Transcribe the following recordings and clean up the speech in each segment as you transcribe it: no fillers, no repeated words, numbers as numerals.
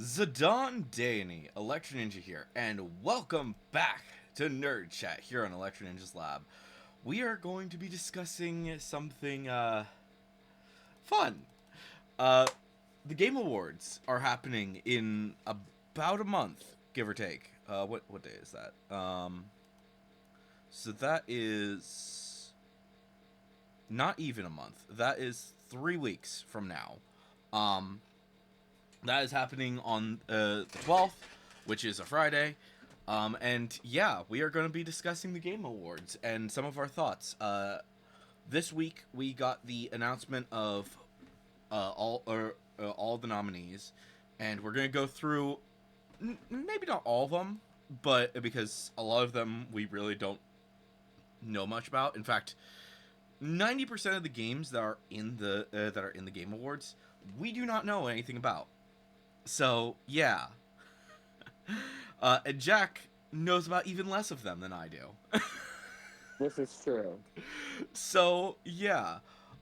Zidane Danny, Electro Ninja here, and welcome back to Nerd Chat here on Electro Ninja's Lab. We are going to be discussing something fun. Uh, the Game Awards are happening in about a month, give or take. What day is that? So that is not even a month. That is 3 weeks from now. That is happening on the 12th, which is a Friday. And yeah, we are going to be discussing the Game Awards and some of our thoughts. This week we got the announcement of all the nominees, and we're going to go through maybe not all of them, but because a lot of them we really don't know much about. In fact, 90% of the games that are in the Game Awards we do not know anything about. So, yeah. And Jack knows about even less of them than I do. This is true. So, yeah.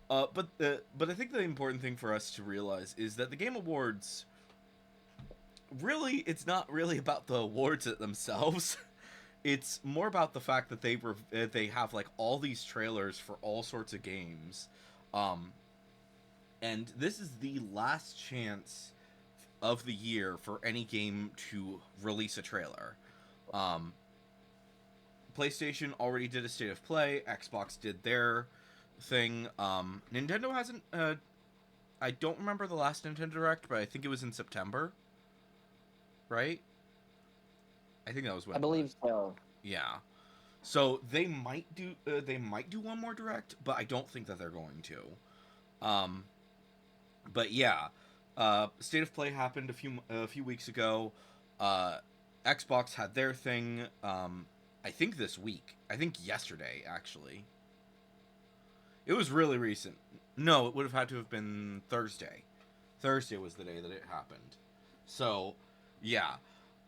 But I think the important thing for us to realize is that the Game Awards, really, it's not really about the awards themselves. It's more about the fact that they have like all these trailers for all sorts of games, um, and this is the last chance of the year for any game to release a trailer. Um, PlayStation already did a state of play. Xbox did their thing. Nintendo hasn't. I don't remember the last Nintendo Direct, but I think it was in September. Right? I think that was when I it was. believe so. Yeah. So they might do. They might do one more Direct, but I don't think that they're going to. Um, but yeah, State of Play happened a few weeks ago. Uh, Xbox had their thing. I think this week. I think yesterday actually. It was really recent. No, it would have had to have been Thursday. Thursday was the day that it happened. So, yeah.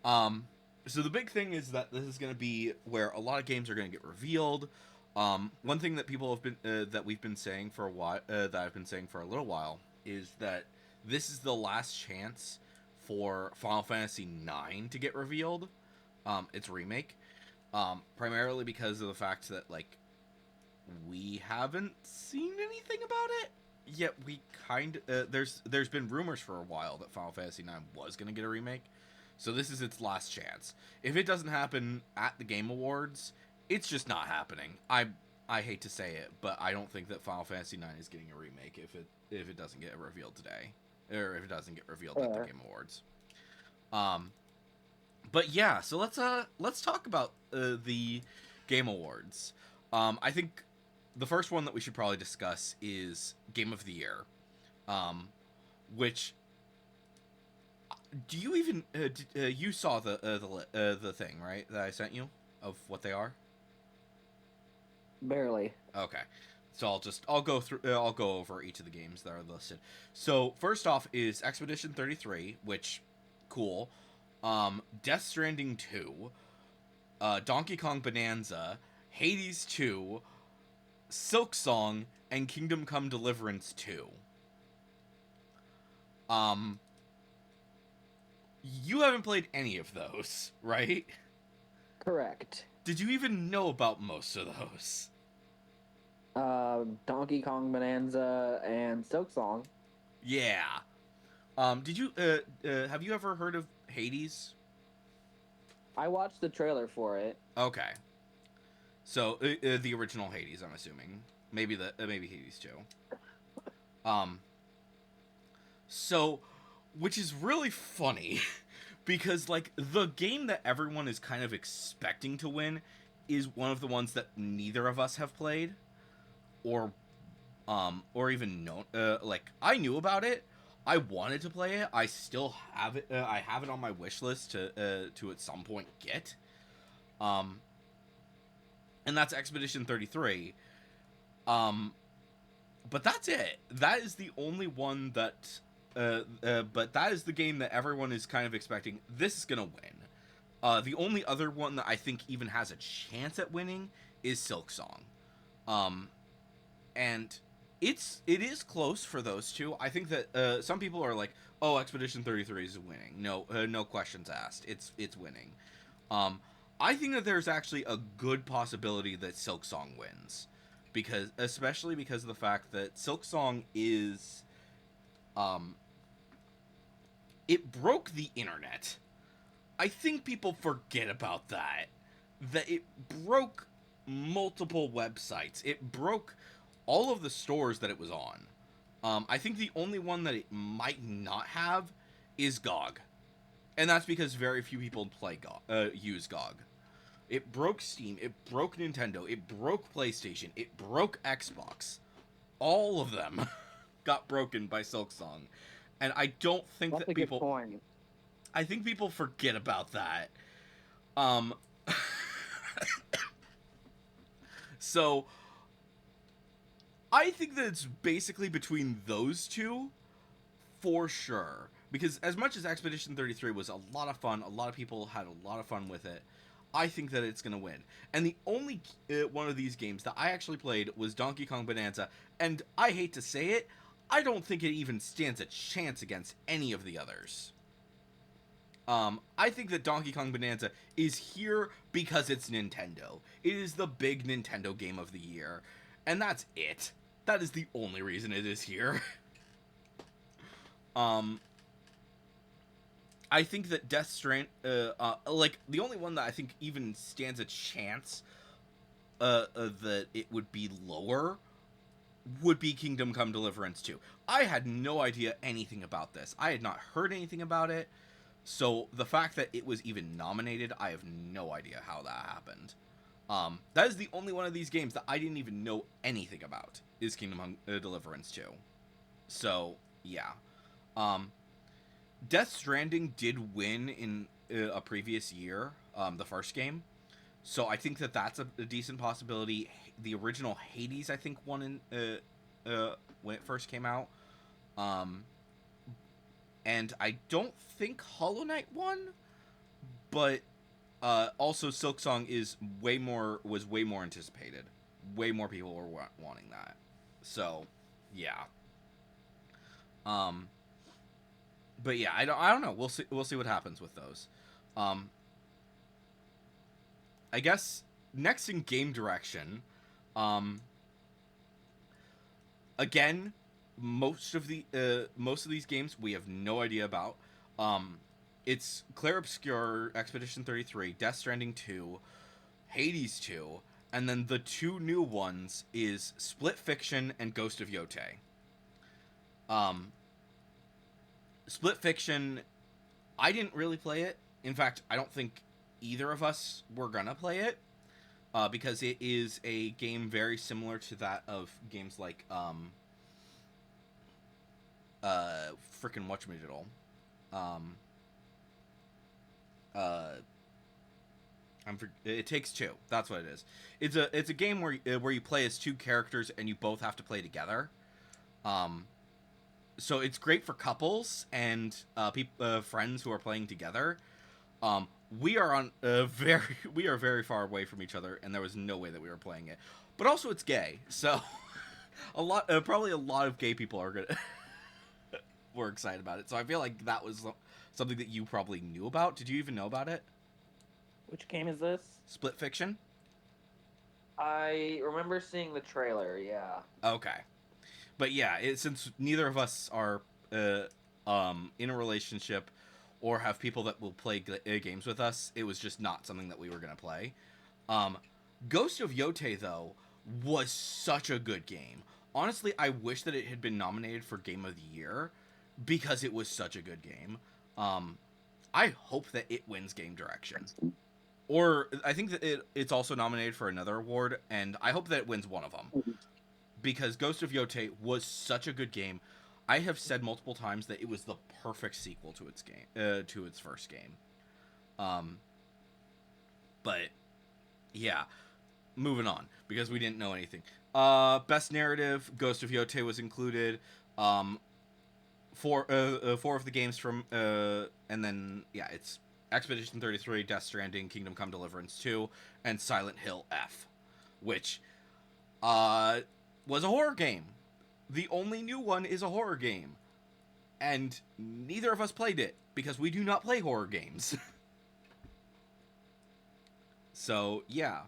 Um, so the big thing is that this is going to be where a lot of games are going to get revealed. One thing that people have been that we've been saying for a while, that I've been saying for a little while, is that this is the last chance for Final Fantasy IX to get revealed. Its remake, primarily because of the fact that like we haven't seen anything about it. Yet we there's been rumors for a while that Final Fantasy IX was gonna get a remake, so this is its last chance. If it doesn't happen at the Game Awards, it's just not happening. I hate to say it, but I don't think that Final Fantasy IX is getting a remake if it doesn't get revealed today, or if it doesn't get revealed at the Fair. Game Awards. Um, but yeah, so let's talk about the Game Awards. I think the first one that we should probably discuss is Game of the Year, um, which do you even you saw the thing, right, that I sent you of what they are? Barely. Okay, so I'll go over each of the games that are listed. So first off is Expedition 33, which cool. Death Stranding 2, Donkey Kong Bonanza, Hades 2, Silk Song, and Kingdom Come Deliverance 2. Um, you haven't played any of those, right? Correct. Did you even know about most of those? Donkey Kong Bonanza and Silksong. Yeah. Did you have you ever heard of Hades? I watched the trailer for it. Okay. So the original Hades, I'm assuming. Maybe Hades too. Um so which is really funny because like the game that everyone is kind of expecting to win is one of the ones that neither of us have played or even known. Like I knew about it. I wanted to play it. I still have it. I have it on my wish list to at some point get. Um, and that's Expedition 33. Um, but that's it. That is the only one that. But that is the game that everyone is kind of expecting. This is gonna win. The only other one that I think even has a chance at winning is Silk Song. Um, and it is close for those two. I think that some people are like, Oh, Expedition 33 is winning. No, no questions asked. It's winning. I think that there's actually a good possibility that Silksong wins, especially because of the fact that Silksong is, um, it broke the internet. I think people forget about that. That it broke multiple websites. It broke all of the stores that it was on. I think the only one that it might not have is GOG, and that's because very few people use GOG. It broke Steam. It broke Nintendo. It broke PlayStation. It broke Xbox. All of them got broken by Silksong, and I don't think That's that a people. good point. I think people forget about that. Um, so I think that it's basically between those two for sure. Because as much as Expedition 33 was a lot of fun, a lot of people had a lot of fun with it, I think that it's going to win. And the only one of these games that I actually played was Donkey Kong Bonanza, and I hate to say it, I don't think it even stands a chance against any of the others. I think that Donkey Kong Bonanza is here because it's Nintendo. It is the big Nintendo game of the year, and that's it. That is the only reason it is here. I think that Death Strand, like the only one that I think even stands a chance, that it would be lower, would be Kingdom Come Deliverance 2. I had no idea anything about this. I had not heard anything about it, so the fact that it was even nominated, I have no idea how that happened. That is the only one of these games that I didn't even know anything about, is Kingdom Come Deliverance 2. So, yeah. Death Stranding did win in a previous year, the first game. So I think that that's a decent possibility. The original Hades, I think, won in when it first came out. And I don't think Hollow Knight won, but also Silksong was way more anticipated. Way more people were wanting that. So, yeah. But yeah, I don't know. We'll see what happens with those. I guess next in game direction, again, most of these games we have no idea about. It's Clair Obscur, Expedition 33, Death Stranding 2, Hades 2, and then the two new ones is Split Fiction and Ghost of Yotei. Split Fiction, I didn't really play it. In fact, I don't think either of us were gonna play it, because it is a game very similar to that of games like frickin' whatchamadiddle. It Takes Two. That's what it is. It's a game where you play as two characters and you both have to play together. So it's great for couples and friends who are playing together. We are very far away from each other, and there was no way that we were playing it. But also, it's gay, so probably a lot of gay people are gonna were excited about it. So I feel like that was something that you probably knew about. Did you even know about it? Which game is this? Split Fiction. I remember seeing the trailer, yeah. Okay, but yeah, since neither of us are in a relationship or have people that will play games with us, it was just not something that we were gonna play. Ghost of Yotei, though, was such a good game. Honestly, I wish that it had been nominated for Game of the Year because it was such a good game. I hope that it wins Game Direction. Or I think that it's also nominated for another award, and I hope that it wins one of them. Because Ghost of Yotei was such a good game. I have said multiple times that it was the perfect sequel to its first game. But yeah, moving on because we didn't know anything. Best narrative, Ghost of Yotei was included. Four of the games from and then yeah, it's Expedition 33, Death Stranding, Kingdom Come Deliverance 2, and Silent Hill F, which was a horror game. The only new one is a horror game. and neither of us played it because we do not play horror games. So yeah,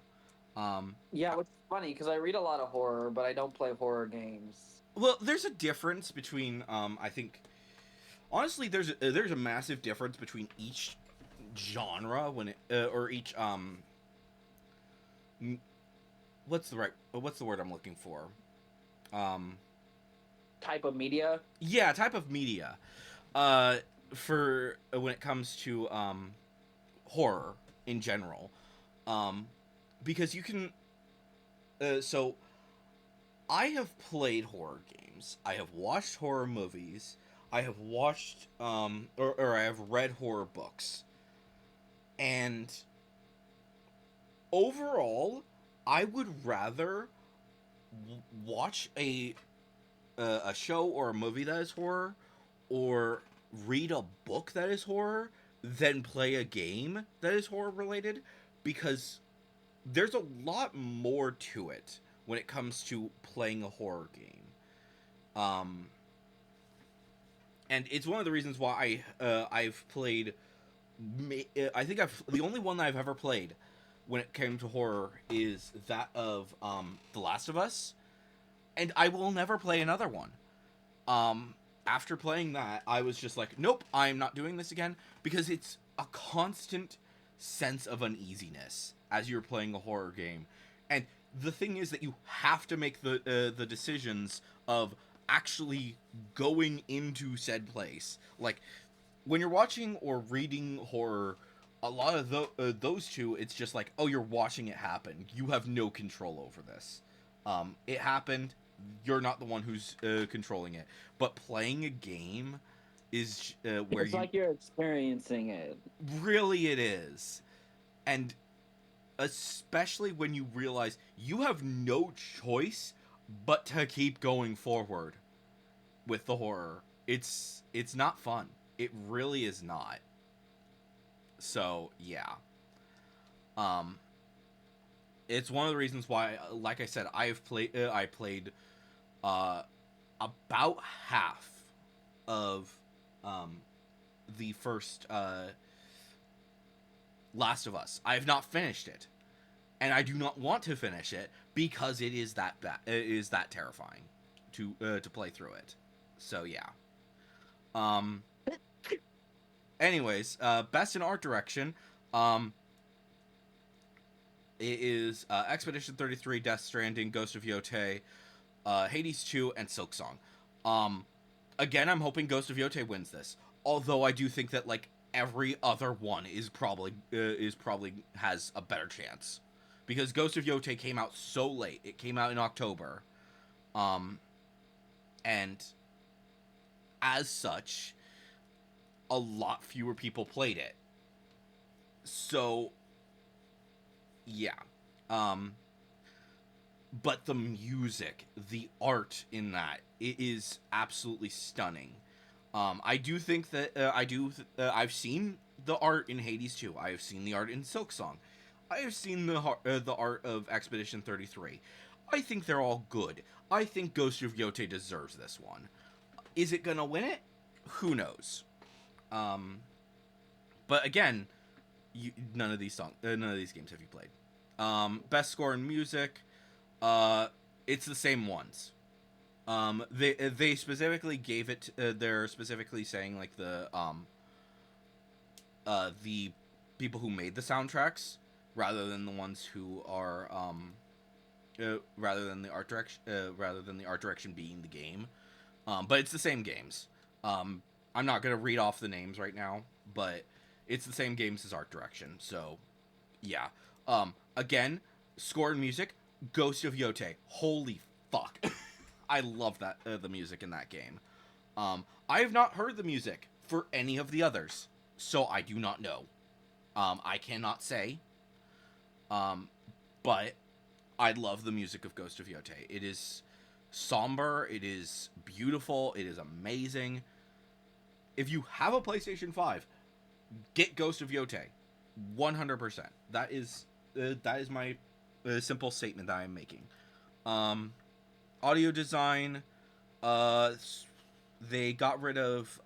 Yeah, which is funny because I read a lot of horror, but I don't play horror games. well, there's a difference between I think honestly there's a massive difference between each genre when it or each what's the word I'm looking for? Um, Type of media. yeah, type of media. Uh, for when it comes to horror in general, um, because you can. So I have played horror games. I have watched horror movies. I have watched or I have read horror books, and overall, I would rather watch a show or a movie that is horror, or read a book that is horror, than play a game that is horror related, because there's a lot more to it when it comes to playing a horror game. Um, and it's one of the reasons why I've played. I think the only one that I've ever played when it came to horror is that of The Last of Us, and I will never play another one. After playing that, I was just like, nope, I'm not doing this again, because it's a constant sense of uneasiness as you're playing a horror game. And the thing is that you have to make the decisions of actually going into said place. Like when you're watching or reading horror, a lot of those two, it's just like, oh, you're watching it happen. You have no control over this. It happened. You're not the one who's controlling it. But playing a game is where It's like you're experiencing it. really it is, and especially when you realize you have no choice but to keep going forward with the horror. It's not fun. It really is not. So yeah, um, it's one of the reasons why, like I said, I played uh, about half of um, the first Last of Us. I have not finished it, and I do not want to finish it because it is that bad. It is that terrifying to play through it. So yeah. Um. Anyways, best in art direction. Um. It is Expedition 33, Death Stranding, Ghost of Yotei, Hades 2, and Silksong. Um, again, I'm hoping Ghost of Yotei wins this. Although I do think that like every other one is probably has a better chance, because Ghost of Yotei came out so late. It came out in October, um, and as such, a lot fewer people played it. So yeah, um, but the music, the art in that, it is absolutely stunning. I do think that I've seen the art in Hades 2. I have seen the art in Silksong. I have seen the art of Expedition 33. I think they're all good. I think Ghost of Yotei deserves this one. Is it gonna win it? Who knows? Um, but again, none of these games have you played. Best score in music, it's the same ones. They specifically gave it. They're specifically saying like the people who made the soundtracks, rather than the ones who are rather than the art direction, rather than the art direction being the game. But it's the same games. I'm not gonna read off the names right now, but it's the same games as art direction. So yeah. Again, score and music, Ghost of Yotei. Holy fuck. I love that the music in that game. I have not heard the music for any of the others, so I do not know. I cannot say. But I love the music of Ghost of Yotei. It is somber, it is beautiful, it is amazing. If you have a PlayStation 5, get Ghost of Yotei. 100%. That is my simple statement that I am making. Audio design, they got rid of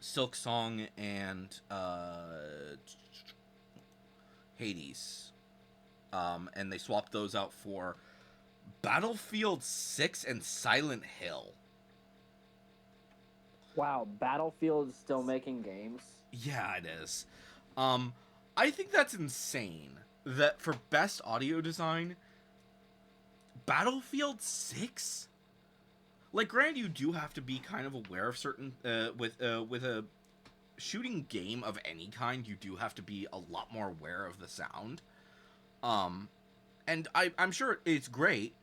Silk Song and Hades, and they swapped those out for Battlefield 6 and Silent Hill. Wow, Battlefield's still making games. Yeah, it is. I think that's insane. That for best audio design, Battlefield 6. Like, granted, you do have to be kind of aware of certain with a shooting game of any kind. You do have to be a lot more aware of the sound. And I'm sure it's great,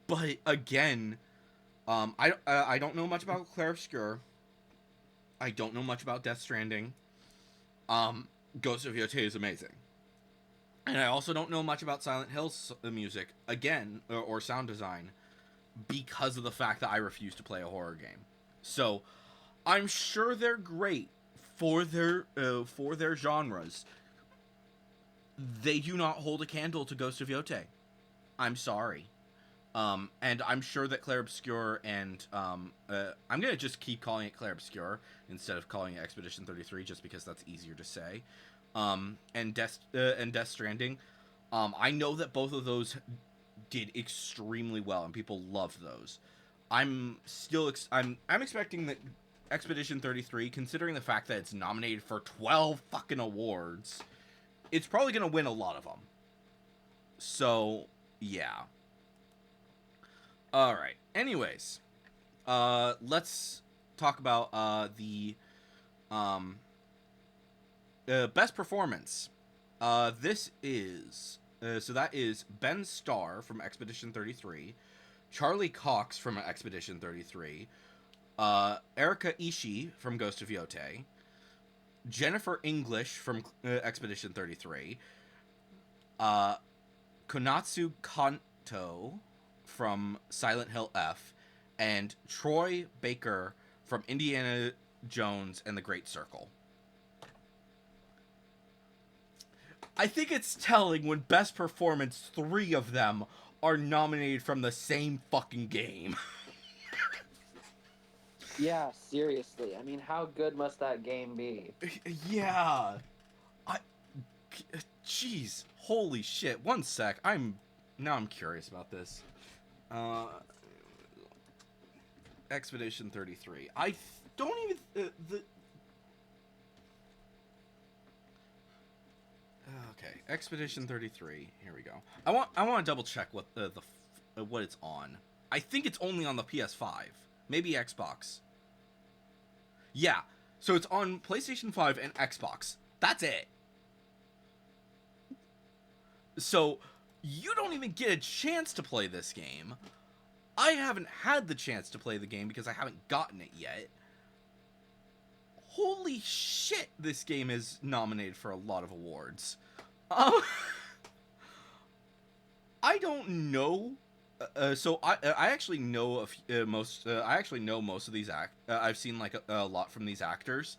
but again, I don't know much about Clair Obscur. I don't know much about Death Stranding. Ghost of Yotei is amazing. And I also don't know much about Silent Hill's music, again, or sound design, because of the fact that I refuse to play a horror game. So, I'm sure they're great for their genres. They do not hold a candle to Ghost of Yotei. I'm sorry. And I'm sure that Clair Obscur and I'm gonna just keep calling it Clair Obscur instead of calling it Expedition 33, just because that's easier to say. And Death Stranding. I know that both of those did extremely well, and people loved those. I'm expecting that Expedition 33, considering the fact that it's nominated for 12 fucking awards, it's probably gonna win a lot of them. So yeah. All right. Anyways, let's talk about the best performance. This is so that is Ben Starr from Expedition 33, Charlie Cox from Expedition 33, Erika Ishii from Ghost of Yotei, Jennifer English from Expedition 33, Konatsu Kanto from Silent Hill F, and Troy Baker from Indiana Jones and the Great Circle. I think it's telling when best performance, 3 of them are nominated from the same fucking game. Yeah, seriously. I mean, how good must that game be? Yeah. Jeez. Holy shit. One sec. I'm curious about this. Expedition 33. I don't even okay, Expedition 33. Here we go. I want to double check what what it's on. I think it's only on the PS5, maybe Xbox. Yeah, so it's on PlayStation 5 and Xbox. That's it. So you don't even get a chance to play this game. I haven't had the chance to play the game because I haven't gotten it yet. Holy shit, this game is nominated for a lot of awards. I don't know. So I actually know most. I actually know most of these I've seen like a lot from these actors,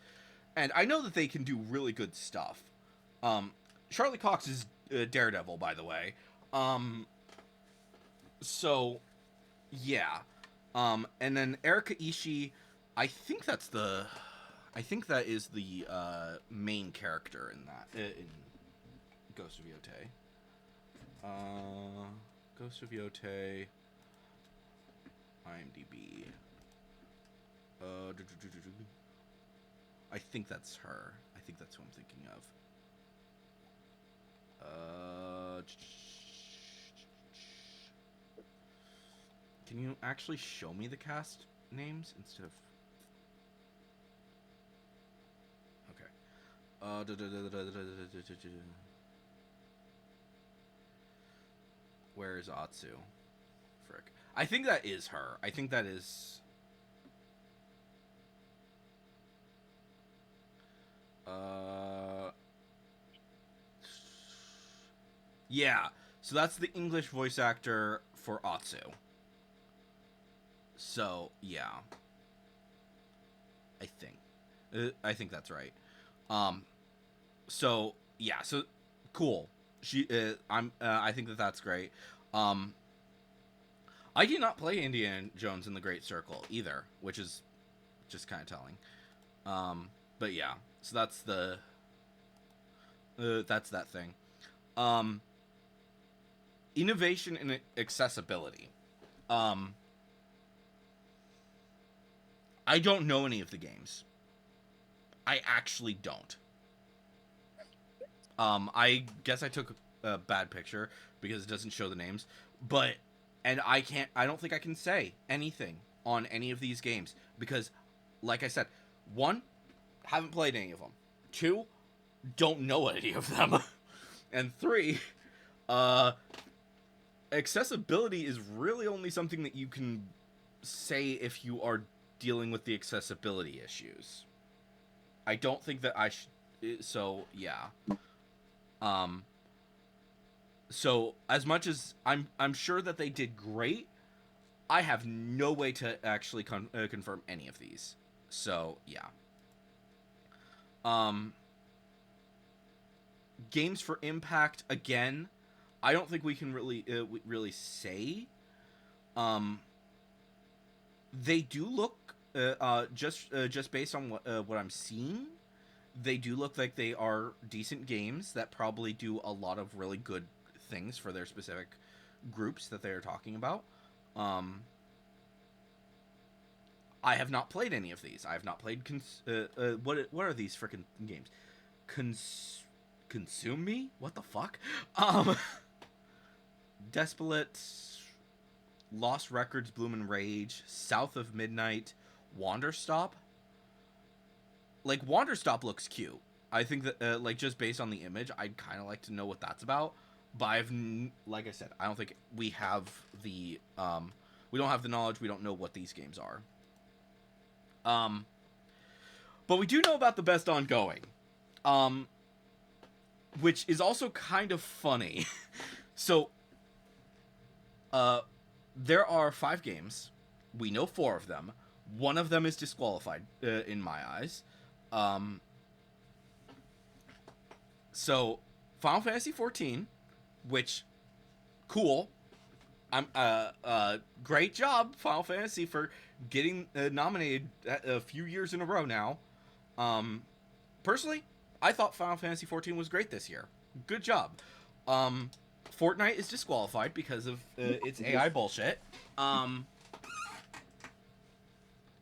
and I know that they can do really good stuff. Charlie Cox is Daredevil, by the way. So yeah. And then Erika Ishii, I think that is the main character in that in Ghost of Yotei. Ghost of Yotei. IMDb. I think that's her. I think that's who I'm thinking of. Can you actually show me the cast names instead of? Okay. Where is Atsu? Frick. I think that is her. I think that is. Yeah. So that's the English voice actor for Atsu. So yeah. I think that's right. So yeah. So cool. I think that that's great. I did not play Indiana Jones and the Great Circle either, which is just kind of telling. But yeah, so that's that thing. Innovation and accessibility. I don't know any of the games. I actually don't. I guess I took a bad picture because it doesn't show the names, but and I don't think I can say anything on any of these games because, like I said, one, haven't played any of them. Two, don't know any of them, and three, accessibility is really only something that you can say if you are dealing with the accessibility issues. I don't think that I should. So yeah. So as much as I'm sure that they did great, I have no way to actually confirm any of these. So yeah. Games for Impact again. I don't think we can really say. They do look just based on what I'm seeing. They do look like they are decent games that probably do a lot of really good things for their specific groups that they are talking about. I have not played any of these. I have not played what are these freaking games? Consume Me? What the fuck? Despelate, Lost Records, Bloom Rage, South of Midnight, Wanderstop. Like, Wanderstop looks cute. I think that, like, just based on the image, I'd kind of like to know what that's about. But like I said, I don't think we have the, we don't have the knowledge. We don't know what these games are. But we do know about the best ongoing, which is also kind of funny. So, there are 5 games. We know 4 of them. One of them is disqualified, in my eyes. So, Final Fantasy XIV, which, cool. Great job, Final Fantasy, for getting nominated a few years in a row now. Personally, I thought Final Fantasy XIV was great this year. Good job. Fortnite is disqualified because of its AI bullshit.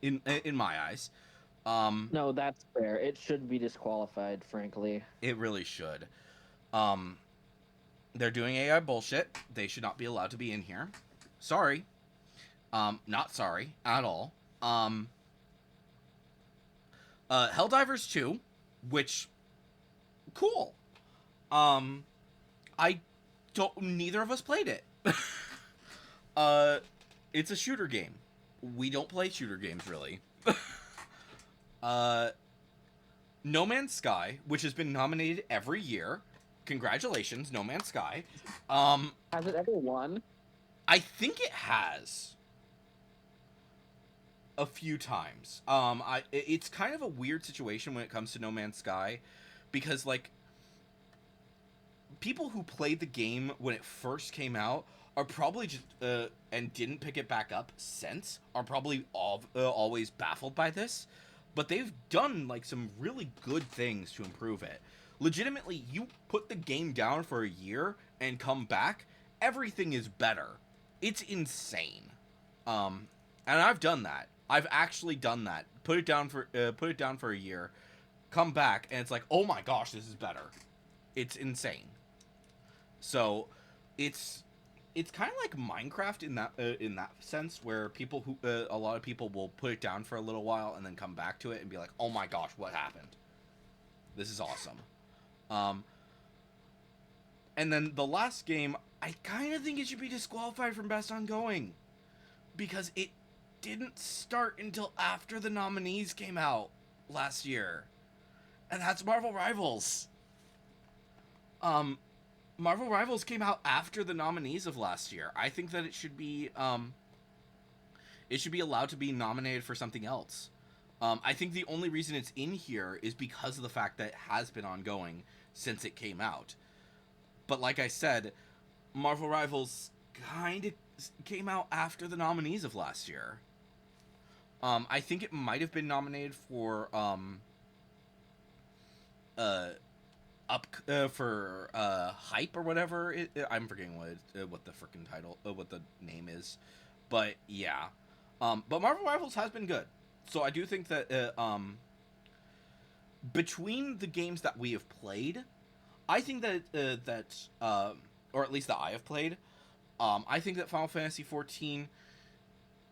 In my eyes. No, that's fair. It should be disqualified, frankly. It really should. They're doing AI bullshit. They should not be allowed to be in here. Sorry. Not sorry at all. Helldivers 2, which cool. I don't neither of us played it. It's a shooter game. We don't play shooter games really. No Man's Sky, which has been nominated every year. Congratulations, No Man's Sky. Has it ever won? I think it has. A few times. It's kind of a weird situation when it comes to No Man's Sky, because like people who played the game when it first came out are probably just and didn't pick it back up since are probably always baffled by this, but they've done like some really good things to improve it. Legitimately, you put the game down for a year and come back, everything is better. It's insane. And I've done that. I've actually done that. Put it down for a year, come back, and it's like, oh my gosh, this is better. It's insane. So, it's kind of like Minecraft in that sense, where people who a lot of people will put it down for a little while and then come back to it and be like, oh my gosh, what happened? This is awesome. And then the last game, I kind of think it should be disqualified from Best Ongoing, because it didn't start until after the nominees came out last year, and that's Marvel Rivals. Marvel Rivals came out after the nominees of last year. I think that it should be allowed to be nominated for something else. I think the only reason it's in here is because of the fact that it has been ongoing since it came out. But like I said, Marvel Rivals kind of came out after the nominees of last year. I think it might have been nominated for uh up for hype or whatever. I'm forgetting what the freaking title what the name is, but yeah. But Marvel Rivals has been good, so I do think that between the games that we have played, I think or at least that I have played, I think that Final Fantasy 14,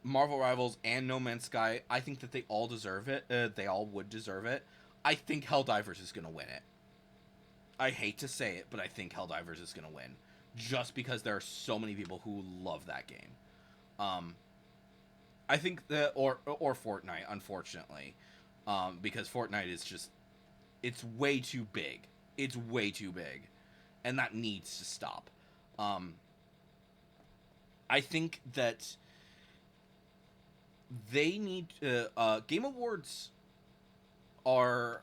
Marvel Rivals, and No Man's Sky, I think that they all deserve it. They all would deserve it. I think Helldivers is gonna win it. I hate to say it, but I think Helldivers is gonna win, just because there are so many people who love that game. Um, I think that or Fortnite, unfortunately, because Fortnite is just it's way too big. It's way too big, and that needs to stop. Um, I think that they need Game Awards are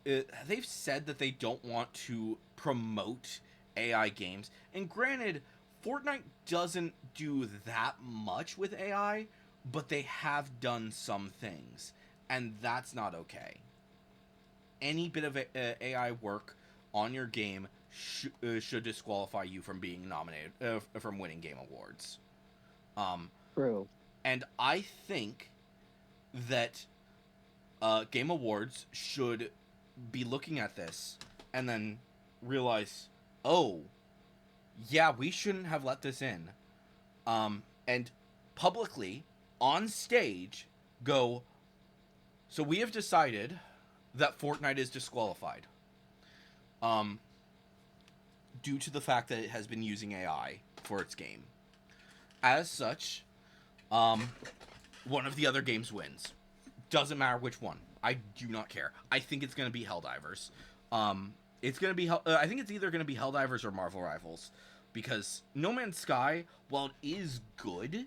they've said that they don't want to promote AI games. And granted, Fortnite doesn't do that much with AI, but they have done some things, and that's not okay. Any bit of AI work on your game should disqualify you from being nominated from winning game awards. Um, True. and I think that game awards should be looking at this and then realize, oh, yeah, we shouldn't have let this in. And publicly, on stage, go, so we have decided that Fortnite is disqualified. Due to the fact that it has been using AI for its game. As such, one of the other games wins. Doesn't matter which one. I do not care. I think it's going to be Helldivers. It's going to be. I think it's either going to be Helldivers or Marvel Rivals, because No Man's Sky, while it is good,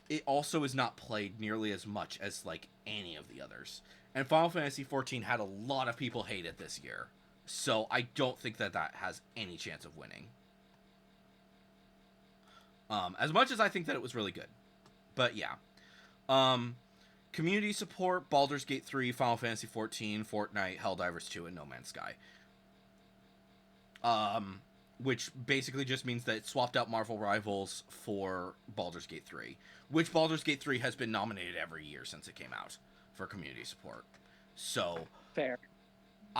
it also is not played nearly as much as like any of the others. And Final Fantasy 14 had a lot of people hate it this year, so I don't think that has any chance of winning. As much as I think that it was really good, but yeah. Community support: Baldur's Gate 3, Final Fantasy 14, Fortnite, Helldivers 2, and No Man's Sky. Which basically just means that it swapped out Marvel Rivals for Baldur's Gate 3, which Baldur's Gate 3 has been nominated every year since it came out for community support. So fair.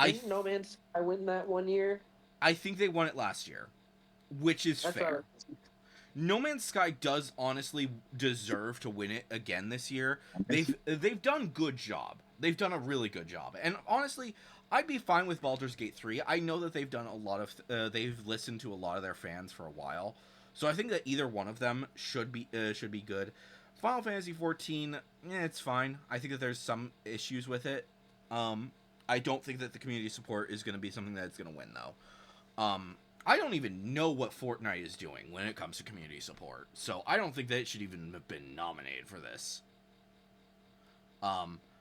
Didn't No Man's Sky win that one year? I think they won it last year, which is fair. No Man's Sky does honestly deserve to win it again this year. They've done good job. They've done a really good job. And honestly, I'd be fine with Baldur's Gate 3. I know that they've done a lot of they've listened to a lot of their fans for a while. So I think that either one of them should be good. Final Fantasy 14, it's fine. I think that there's some issues with it. I don't think that the community support is going to be something that's going to win though. I don't even know what Fortnite is doing when it comes to community support, so I don't think that it should even have been nominated for this.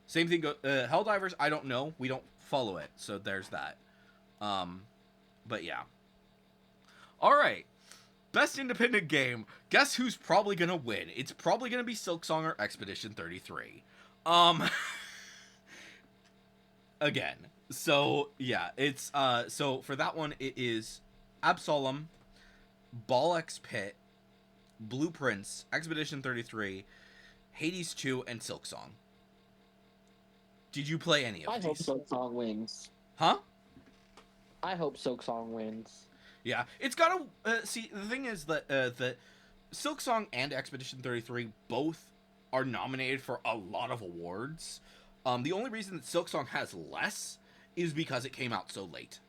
Same thing. Helldivers, I don't know. We don't follow it, so there's that. But yeah. All right. Best independent game. Guess who's probably gonna win? It's probably gonna be Silksong or Expedition 33. Again. So yeah, it's so for that one it is Absolem, Ball X Pit, Blueprints, Expedition 33, Hades 2, and Silksong. Did you play any of these? I hope Silksong wins. Huh? I hope Silksong wins. Yeah, it's gotta see. The thing is that that Silksong and Expedition 33 both are nominated for a lot of awards. The only reason that Silksong has less is because it came out so late.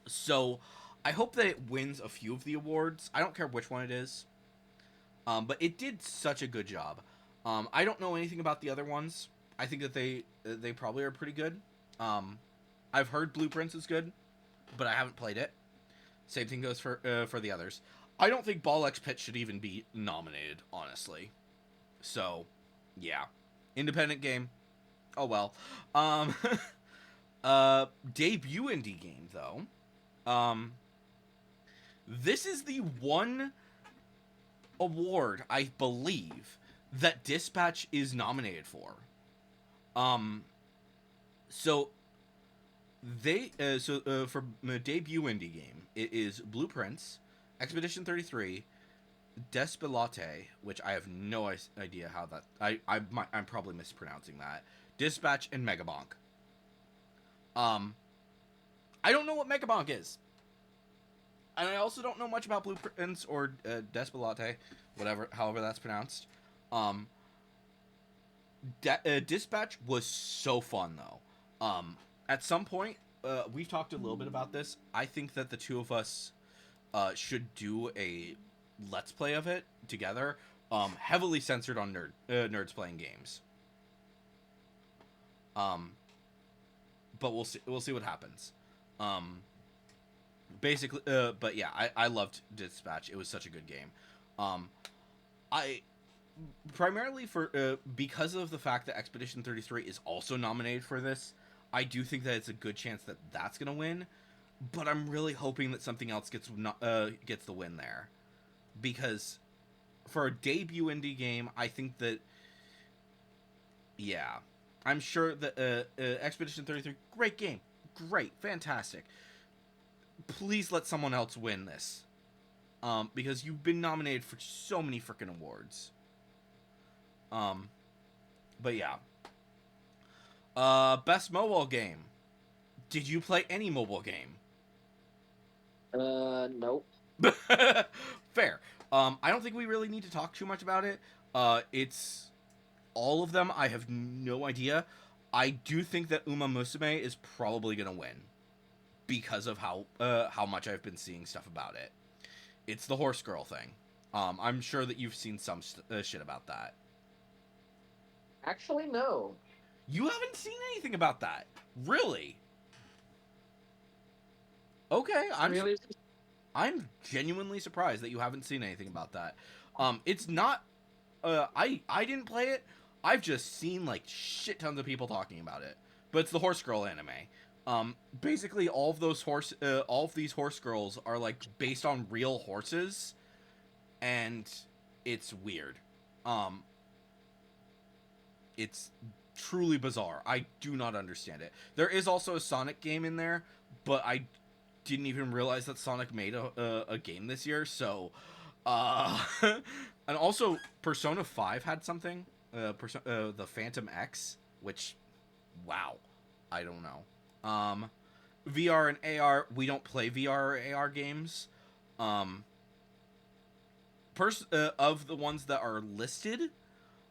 So I hope that it wins a few of the awards. I don't care which one it is. But it did such a good job. I don't know anything about the other ones. I think that they probably are pretty good. I've heard Blueprints is good, but I haven't played it. Same thing goes for the others. I don't think Ball X Pit should even be nominated, honestly. So, yeah. Independent game. Oh well. Debut indie game though. This is the one award, I believe, that Dispatch is nominated for. So for my debut indie game, it is Blueprints, Expedition 33, Despelate, which I have no idea how that. I'm probably mispronouncing that. Dispatch and Megabonk. I don't know what Megabonk is, and I also don't know much about Blueprints or Despelate, however that's pronounced. Dispatch was so fun though. At some point, we've talked a little bit about this. I think that the two of us should do a let's play of it together. Heavily censored on nerds playing games. But we'll see what happens. Basically, but yeah, I loved Dispatch. It was such a good game. I primarily for because of the fact that Expedition 33 is also nominated for this, I do think that it's a good chance that that's gonna win. But I'm really hoping that something else gets the win there, because for a debut indie game, I think that yeah, I'm sure that Expedition 33, great game, great, fantastic. Please let someone else win this, because you've been nominated for so many freaking awards. But yeah. Best mobile game. Did you play any mobile game? Nope. Fair. I don't think we really need to talk too much about it. It's all of them. I have no idea. I do think that Uma Musume is probably gonna win because of how much I've been seeing stuff about it. It's the horse girl thing. I'm sure that you've seen some shit about that. Actually, no. You haven't seen anything about that, really? Okay, I'm genuinely surprised that you haven't seen anything about that. It's not. I didn't play it. I've just seen like shit tons of people talking about it. But it's the horse girl anime. Basically, all of these horse girls are like based on real horses, and it's weird. It's truly bizarre. I do not understand it. There is also a Sonic game in there, but I didn't even realize that Sonic made a game this year. So, and also Persona 5 had something. The Phantom X, which, wow, I don't know. VR and AR, we don't play VR or AR games. Of the ones that are listed,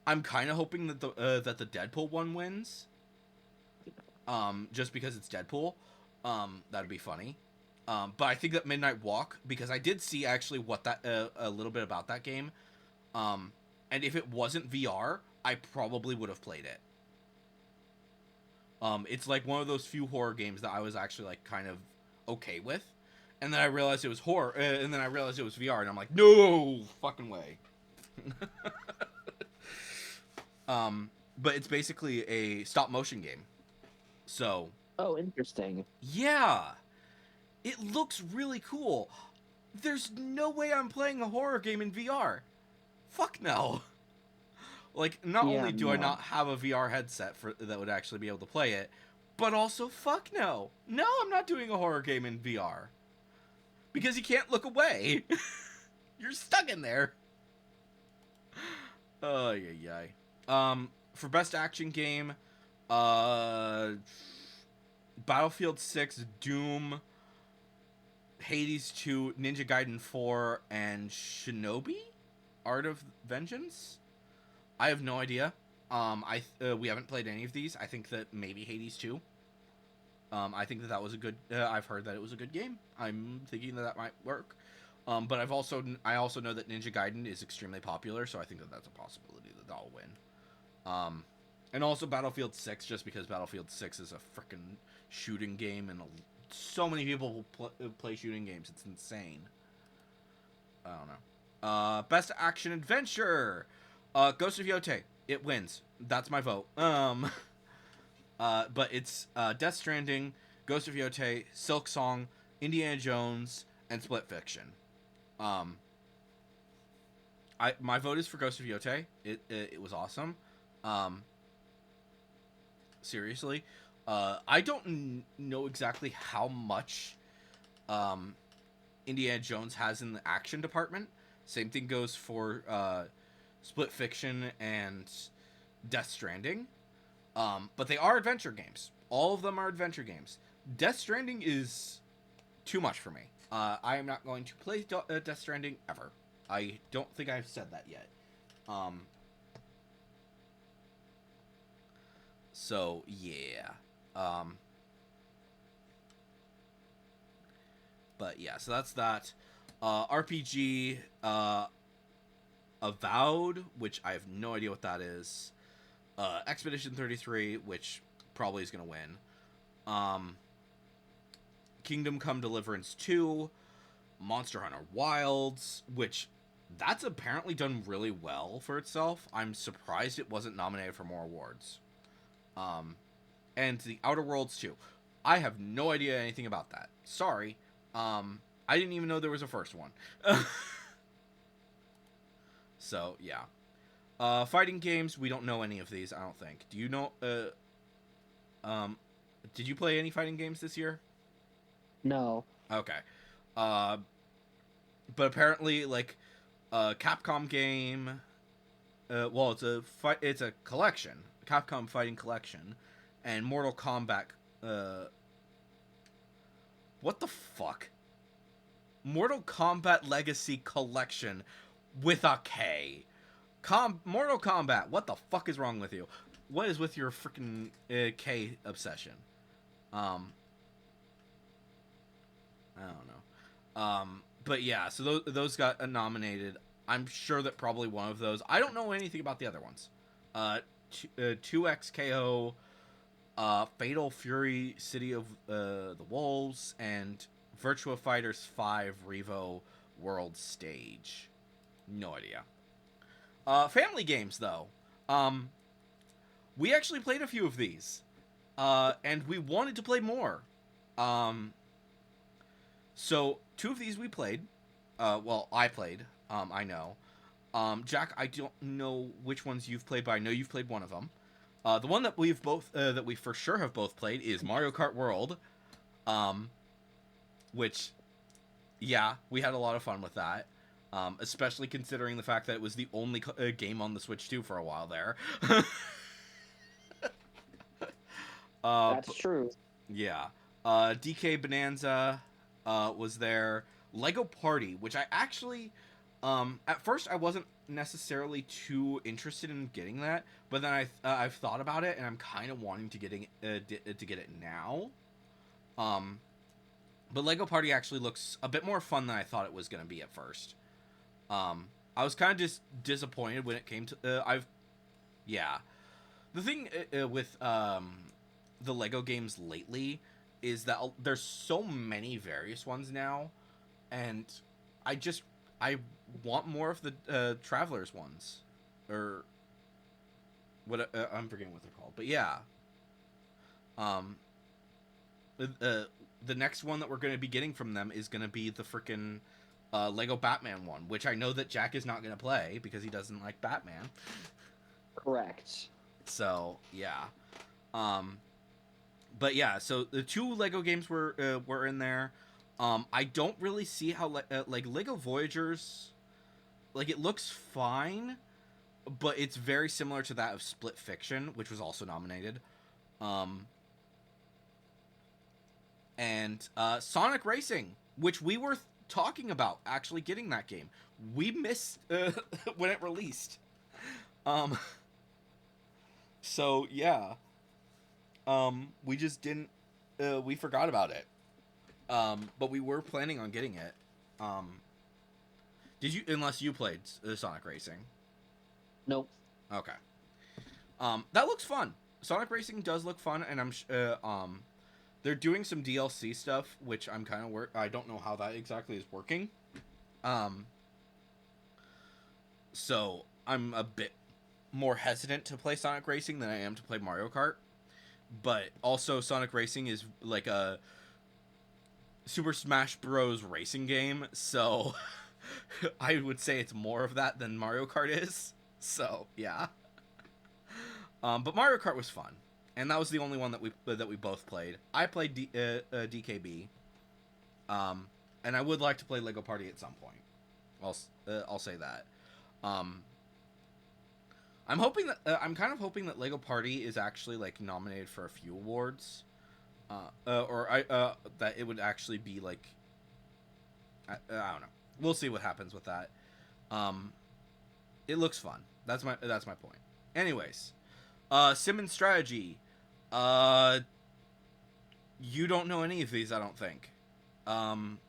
I'm kind of hoping that the Deadpool one wins. Just because it's Deadpool. That'd be funny. But I think that Midnight Walk, because I did see actually a little bit about that game. And if it wasn't VR, I probably would have played it. It's like one of those few horror games that I was actually like kind of okay with. And then I realized it was horror, and then I realized it was VR, and I'm like, no fucking way. But it's basically a stop motion game. So. Oh, interesting. Yeah. It looks really cool. There's no way I'm playing a horror game in VR. Fuck no. Like, not only do I not have a VR headset that would actually be able to play it, but also fuck no. No, I'm not doing a horror game in VR. Because you can't look away. You're stuck in there. Oh, yeah. For best action game, Battlefield 6, Doom, Hades 2, Ninja Gaiden 4, and Shinobi? Art of Vengeance? I have no idea. We haven't played any of these. I think that maybe Hades 2. I think that was a good. I've heard that it was a good game. I'm thinking that might work. But I also know that Ninja Gaiden is extremely popular, so I think that that's a possibility that that'll win. And also Battlefield 6, just because Battlefield 6 is a freaking shooting game, and so many people play shooting games. It's insane. I don't know. Best action adventure. Ghost of Yotei. It wins. That's my vote. But it's Death Stranding, Ghost of Yotei, Silk Song, Indiana Jones, and Split Fiction. Um, my vote is for Ghost of Yotei. It was awesome. Um, seriously, I don't know exactly how much Indiana Jones has in the action department. Same thing goes for Split Fiction and Death Stranding. But they are adventure games. All of them are adventure games. Death Stranding is too much for me. I am not going to play Death Stranding ever. I don't think I've said that yet. So yeah. But yeah, so that's that. RPG Avowed, which I have no idea what that is. Expedition 33, which probably is going to win. Kingdom Come Deliverance 2. Monster Hunter Wilds, which that's apparently done really well for itself. I'm surprised it wasn't nominated for more awards. And The Outer Worlds 2. I have no idea anything about that. Sorry. I didn't even know there was a first one. So, yeah. Fighting games, we don't know any of these, I don't think. Do you know, did you play any fighting games this year? No. Okay. But apparently, like, Capcom game, well, it's a collection, Capcom Fighting Collection, and Mortal Kombat, what the fuck? Mortal Kombat Legacy Collection with a K. Mortal Kombat, what the fuck is wrong with you? What is with your freaking K obsession? I don't know. But yeah, so those got nominated. I'm sure that probably one of those. I don't know anything about the other ones. 2XKO, Fatal Fury, City of the Wolves, and Virtua Fighters 5 Revo World Stage. No idea. Family games, though. We actually played a few of these. And we wanted to play more. So, two of these we played. Well, I played. I know. Jack, I don't know which ones you've played, but I know you've played one of them. The one that we've both, that we for sure have both played is Mario Kart World. Which, yeah, we had a lot of fun with that. Especially considering the fact that it was the only game on the Switch 2 for a while there. That's true. Yeah. DK Bonanza was there. Lego Party, which I actually, at first I wasn't necessarily too interested in getting that, but then I've thought about it and I'm kind of wanting to get it now. But Lego Party actually looks a bit more fun than I thought it was going to be at first. I was kind of just disappointed when it came to yeah. The thing with the Lego games lately is that there's so many various ones now, and I want more of the Travelers ones, or what I'm forgetting what they're called, but yeah. The next one that we're going to be getting from them is going to be the freaking Lego Batman one, which I know that Jack is not going to play because he doesn't like Batman. Correct. So yeah. But yeah, so the two Lego games were in there. I don't really see how like Lego Voyagers, like, it looks fine, but it's very similar to that of Split Fiction, which was also nominated. And Sonic Racing, which we were talking about actually getting that game. We missed when it released. So yeah. We just didn't. We forgot about it. But we were planning on getting it. Did you? Unless you played Sonic Racing. Nope. Okay. That looks fun. Sonic Racing does look fun, and they're doing some DLC stuff, which I'm kind of I don't know how that exactly is working. So I'm a bit more hesitant to play Sonic Racing than I am to play Mario Kart. But also, Sonic Racing is like a Super Smash Bros. Racing game, so I would say it's more of that than Mario Kart is. So yeah. But Mario Kart was fun, and that was the only one that we both played. I played DKB, and I would like to play Lego Party at some point. I'll say that. Um, I'm kind of hoping that Lego Party is actually like nominated for a few awards, or that it would actually be like I don't know. We'll see what happens with that. Um, it looks fun. That's my point. Anyways, Sim and Strategy. You don't know any of these, I don't think. Um,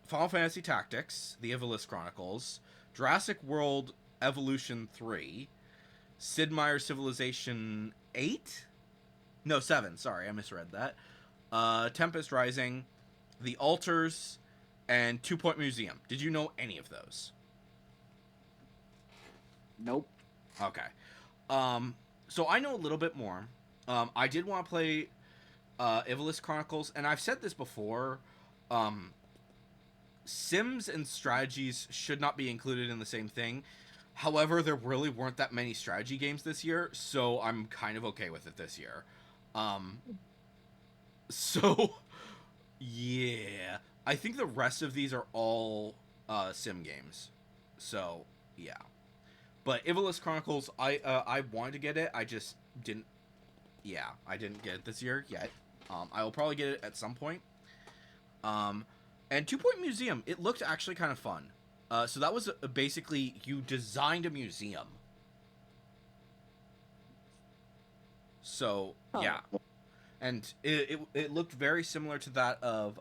Final Fantasy Tactics, The Ivalice Chronicles, Jurassic World Evolution 3, Sid Meier's Civilization 8? No, 7. Sorry, I misread that. Tempest Rising, The Altars, and 2 Point Museum. Did you know any of those? Nope. Okay. So I know a little bit more. I did want to play Ivalice Chronicles, and I've said this before. Sims and strategies should not be included in the same thing. However, there really weren't that many strategy games this year, so I'm kind of okay with it this year. So yeah, I think the rest of these are all sim games. So yeah, but Ivalice Chronicles, I wanted to get it, I just didn't. Yeah, I didn't get it this year yet. I will probably get it at some point. And 2 Point Museum, it looked actually kind of fun. So that was basically you designed a museum. So yeah, and it looked very similar to that of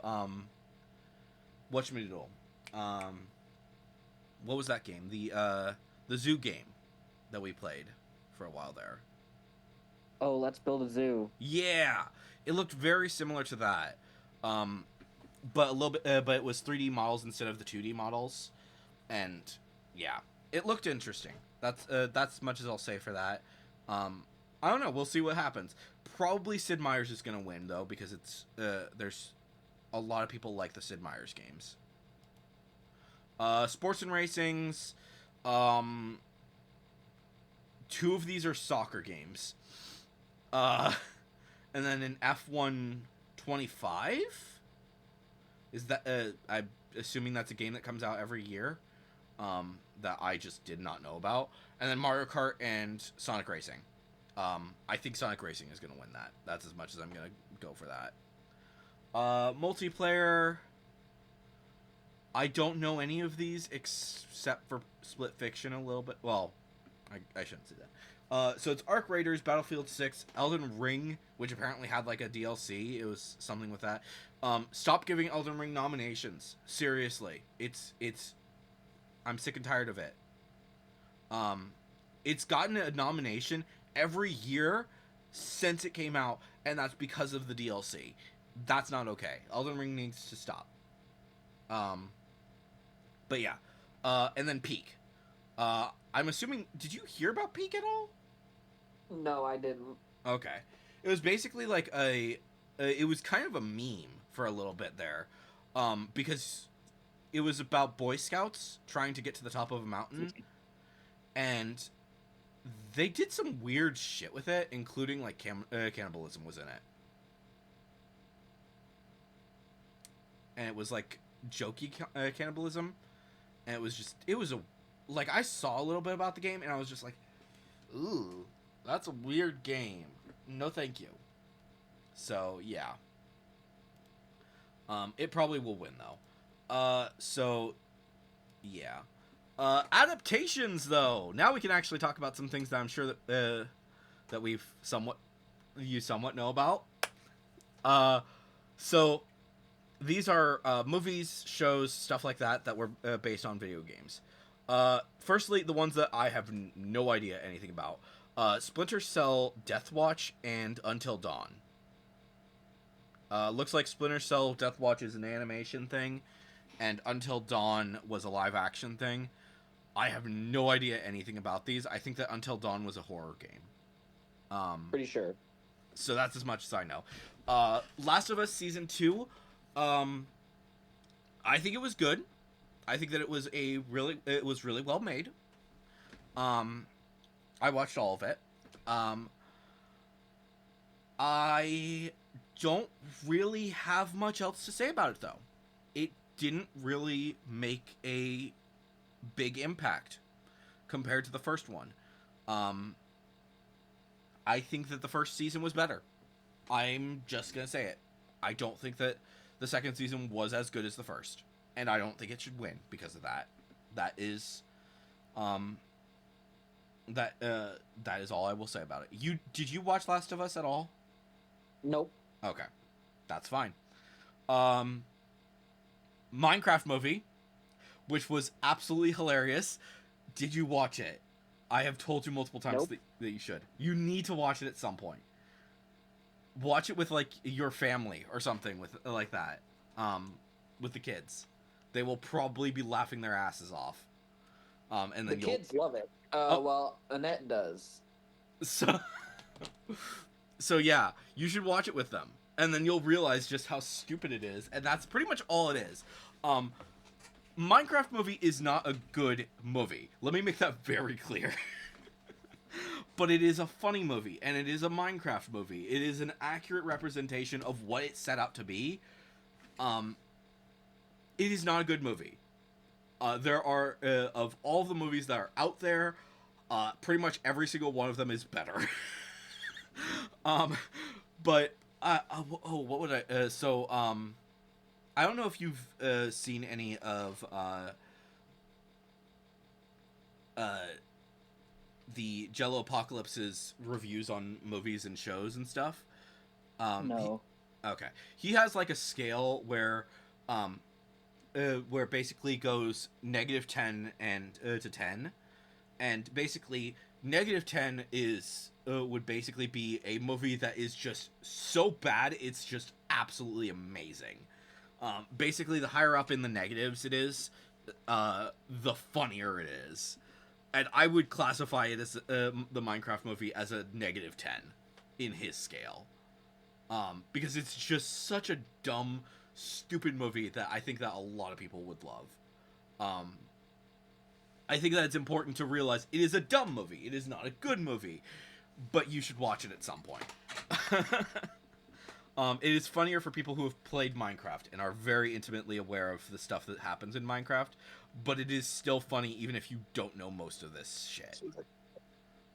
whatchamadiddle. What was that game? The zoo game that we played for a while there. Oh, let's build a zoo. Yeah, it looked very similar to that. But a little bit, but it was 3D models instead of the 2D models, and yeah, it looked interesting. That's as much as I'll say for that. I don't know. We'll see what happens. Probably Sid Meier's is gonna win though, because it's there's a lot of people like the Sid Meier's games. Sports and racings. 2 of these are soccer games. And then an F1 25. Is that I'm assuming that's a game that comes out every year, that I just did not know about. And then Mario Kart and Sonic Racing. I think Sonic Racing is going to win that. That's as much as I'm going to go for that. Multiplayer. I don't know any of these except for Split Fiction a little bit. Well, I shouldn't say that. So it's Arc Raiders, Battlefield 6, Elden Ring, which apparently had like a DLC. It was something with that. Stop giving Elden Ring nominations. Seriously, it's. I'm sick and tired of it. It's gotten a nomination every year since it came out, and that's because of the DLC. That's not okay. Elden Ring needs to stop. But yeah, and then Peak. I'm assuming. Did you hear about Peak at all? No, I didn't. Okay, it was basically like it was kind of a meme for a little bit there, because it was about Boy Scouts trying to get to the top of a mountain, and they did some weird shit with it, including like cannibalism was in it, and it was like jokey cannibalism, and it was a like I saw a little bit about the game, and I was just like, ooh, that's a weird game. No, thank you. So yeah. It probably will win though. So yeah. Adaptations though. Now we can actually talk about some things that I'm sure that that you somewhat know about. So these are movies, shows, stuff like that were based on video games. Firstly, the ones that I have no idea anything about. Splinter Cell, Death Watch, and Until Dawn. Looks like Splinter Cell Death Watch is an animation thing, and Until Dawn was a live action thing. I have no idea anything about these. I think that Until Dawn was a horror game. Pretty sure. So that's as much as I know. Last of Us Season 2, I think it was good. I think that it was really well made. Um, I watched all of it. Um, I don't really have much else to say about it though. It didn't really make a big impact compared to the first one. Um, I think that the first season was better. I'm just gonna say it. I don't think that the second season was as good as the first, and I don't think it should win because of that. That is, um, that is all I will say about it. Did you watch Last of Us at all? Nope. Okay, that's fine. Um, Minecraft movie, which was absolutely hilarious. Did you watch it? I have told you multiple times Nope. that you should. You need to watch it at some point. Watch it with like your family or something with like that. With the kids. They will probably be laughing their asses off. And The then kids love it. Oh. Well, Annette does. So so yeah, you should watch it with them. And then you'll realize just how stupid it is, and that's pretty much all it is. Um Minecraft movie is not a good movie. Let me make that very clear. But it is a funny movie, and it is a Minecraft movie. It is an accurate representation of what it set out to be. It is not a good movie. There are of all the movies that are out there, pretty much every single one of them is better. But what would I? I don't know if you've seen any of the Jello Apocalypse's reviews on movies and shows and stuff. No. Okay, he has like a scale where it basically goes -10 and to 10, and basically -10 is would basically be a movie that is just so bad it's just absolutely amazing. Basically, the higher up in the negatives it is, the funnier it is. And I would classify it as the Minecraft movie as a -10 in his scale, because it's just such a dumb, stupid movie that I think that a lot of people would love. I think that it's important to realize it is a dumb movie. It is not a good movie, but you should watch it at some point. It is funnier for people who have played Minecraft and are very intimately aware of the stuff that happens in Minecraft, but it is still funny even if you don't know most of this shit.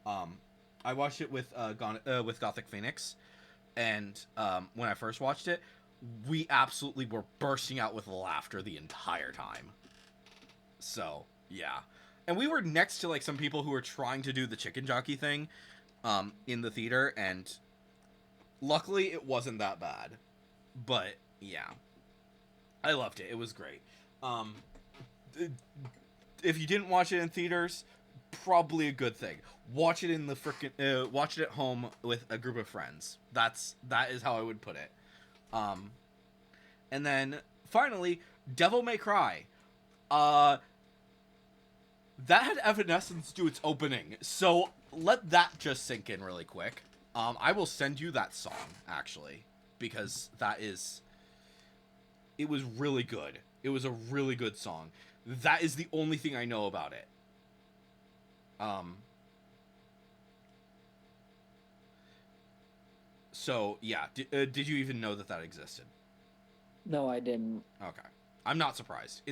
I watched it with Gothic Phoenix, and when I first watched it, we absolutely were bursting out with laughter the entire time. So, yeah. And we were next to like some people who were trying to do the chicken jockey thing in the theater, and luckily it wasn't that bad. But yeah, I loved it. It was great. If you didn't watch it in theaters, probably a good thing. Watch it in the watch it at home with a group of friends. That is how I would put it. And then finally, Devil May Cry. That had Evanescence do its opening, so let that just sink in really quick. I will send you that song, actually, because it was really good. It was a really good song. That is the only thing I know about it. So, yeah, did you even know that existed? No, I didn't. Okay. I'm not surprised.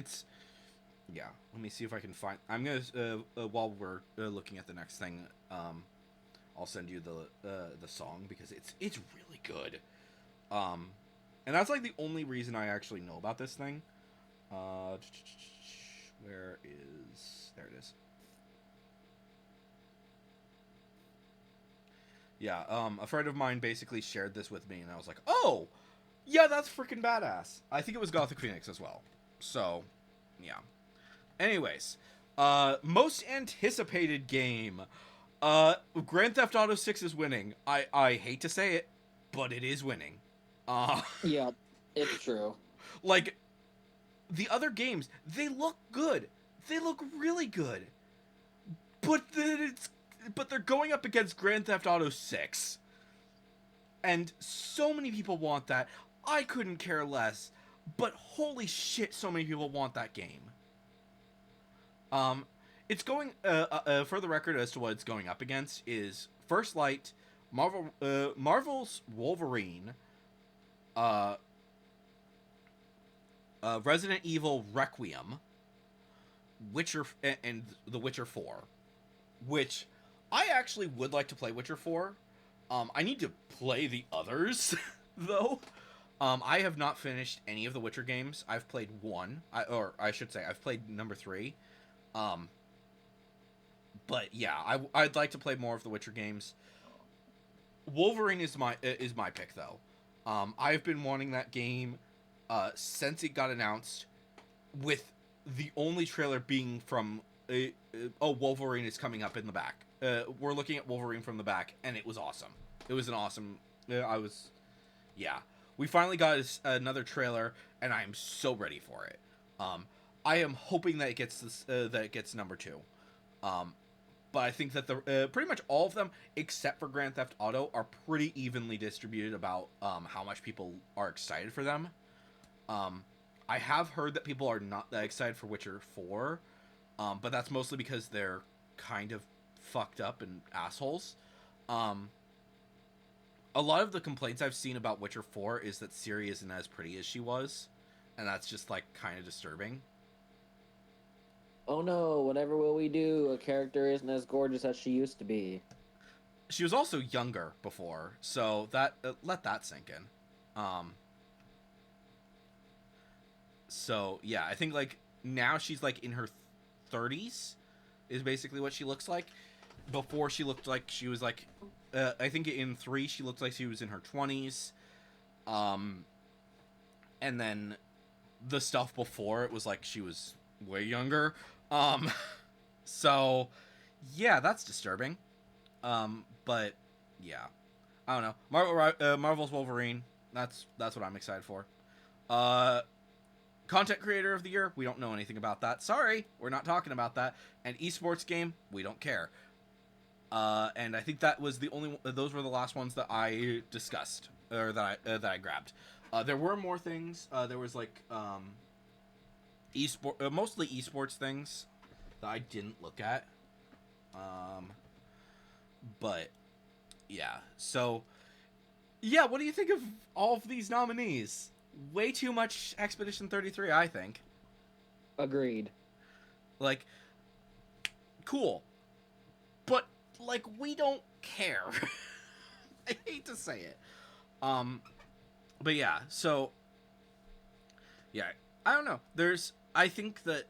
Yeah, let me see if I can find... I'm going to, while we're looking at the next thing, I'll send you the song, because it's really good. And that's, like, the only reason I actually know about this thing. Where is... There it is. Yeah, a friend of mine basically shared this with me, and I was like, oh! Yeah, that's freaking badass. I think it was Gothic Phoenix as well. So, yeah. Anyways, most anticipated game. Grand Theft Auto 6 is winning. I hate to say it, but it is winning. Yeah, it's true. Like, the other games, they look good. They look really good. But they're going up against Grand Theft Auto 6. And so many people want that. I couldn't care less. But holy shit, so many people want that game. Um, it's going for the record as to what it's going up against is First Light, Marvel's Wolverine, uh, Resident Evil Requiem, Witcher, and The Witcher 4, which I actually would like to play Witcher 4. I need to play the others though. I have not finished any of the Witcher games. I've played one, or I should say, I've played number 3. Um, but yeah, I'd like to play more of the Witcher games. Wolverine is my pick though. I've been wanting that game since it got announced, with the only trailer being from oh, Wolverine is coming up in the back. We're looking at Wolverine from the back, and it was awesome. It was an awesome. Yeah. We finally got another trailer, and I'm so ready for it. I am hoping that it gets number 2. But I think that the pretty much all of them, except for Grand Theft Auto, are pretty evenly distributed about how much people are excited for them. I have heard that people are not that excited for Witcher 4, but that's mostly because they're kind of fucked up and assholes. A lot of the complaints I've seen about Witcher 4 is that Ciri isn't as pretty as she was, and that's just like kind of disturbing. Oh no, whatever will we do? A character isn't as gorgeous as she used to be. She was also younger before, so that let that sink in. So yeah, I think like now she's like in her 30s is basically what she looks like. Before she looked like she was like I think in 3 she looked like she was in her 20s. And then the stuff before it was like she was way younger. So yeah, that's disturbing. But yeah, I don't know. Marvel's Wolverine. That's what I'm excited for. Content creator of the year, we don't know anything about that. Sorry, we're not talking about that. And esports game, we don't care. And I think that was the only. Those were the last ones that I discussed or that I grabbed. There were more things. There was like mostly esports things that I didn't look at. But yeah, so yeah, what do you think of all of these nominees? Way too much Expedition 33, I think. Agreed. Like, cool, but like we don't care. I hate to say it. But yeah, so yeah, I don't know. I think that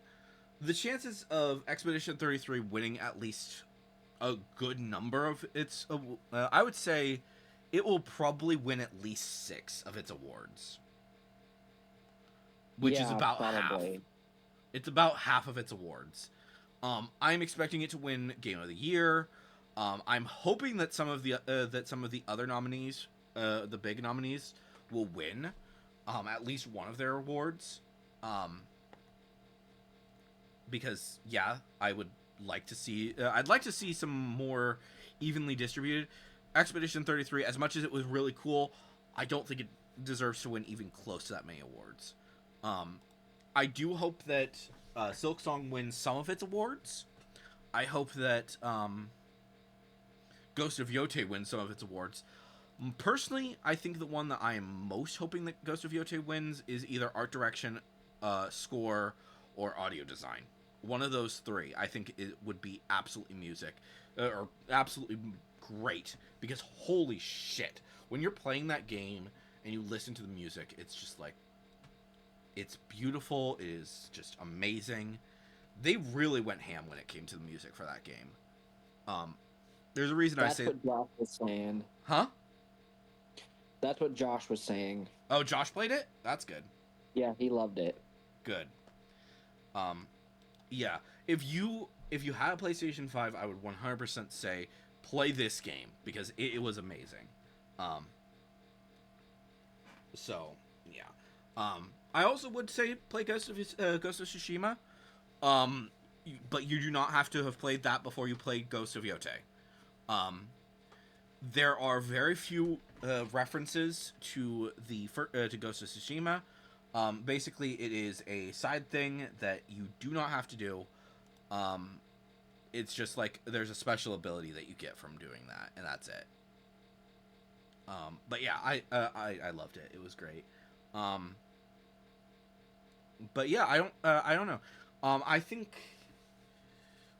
the chances of Expedition 33 winning at least a good number of its, I would say, it will probably win at least 6 of its awards, which is about probably half. It's about half of its awards. I'm expecting it to win Game of the Year. I'm hoping that some of the other nominees, the big nominees, will win at least one of their awards. Because yeah, I would like to see. I'd like to see some more evenly distributed. Expedition 33, as much as it was really cool, I don't think it deserves to win even close to that many awards. I do hope that Silksong wins some of its awards. I hope that Ghost of Yote wins some of its awards. Personally, I think the one that I am most hoping that Ghost of Yote wins is either art direction, score, or audio design. One of those 3, I think it would be absolutely or absolutely great, because holy shit, when you're playing that game and you listen to the music, it's just like, it's beautiful. It is just amazing. They really went ham when it came to the music for that game. There's a reason That's I say. what Josh was saying. Huh? That's what Josh was saying. Oh, Josh played it? That's good. Yeah, he loved it. Good. Yeah. If you had a PlayStation 5, I would 100% say play this game because it was amazing. So yeah. I also would say play Ghost of Tsushima. But you do not have to have played that before you play Ghost of Yote. There are very few references to to Ghost of Tsushima. Basically, it is a side thing that you do not have to do. Um, it's just like there's a special ability that you get from doing that, and that's it. But yeah, I loved it. It was great. Um, but yeah, I don't know. I think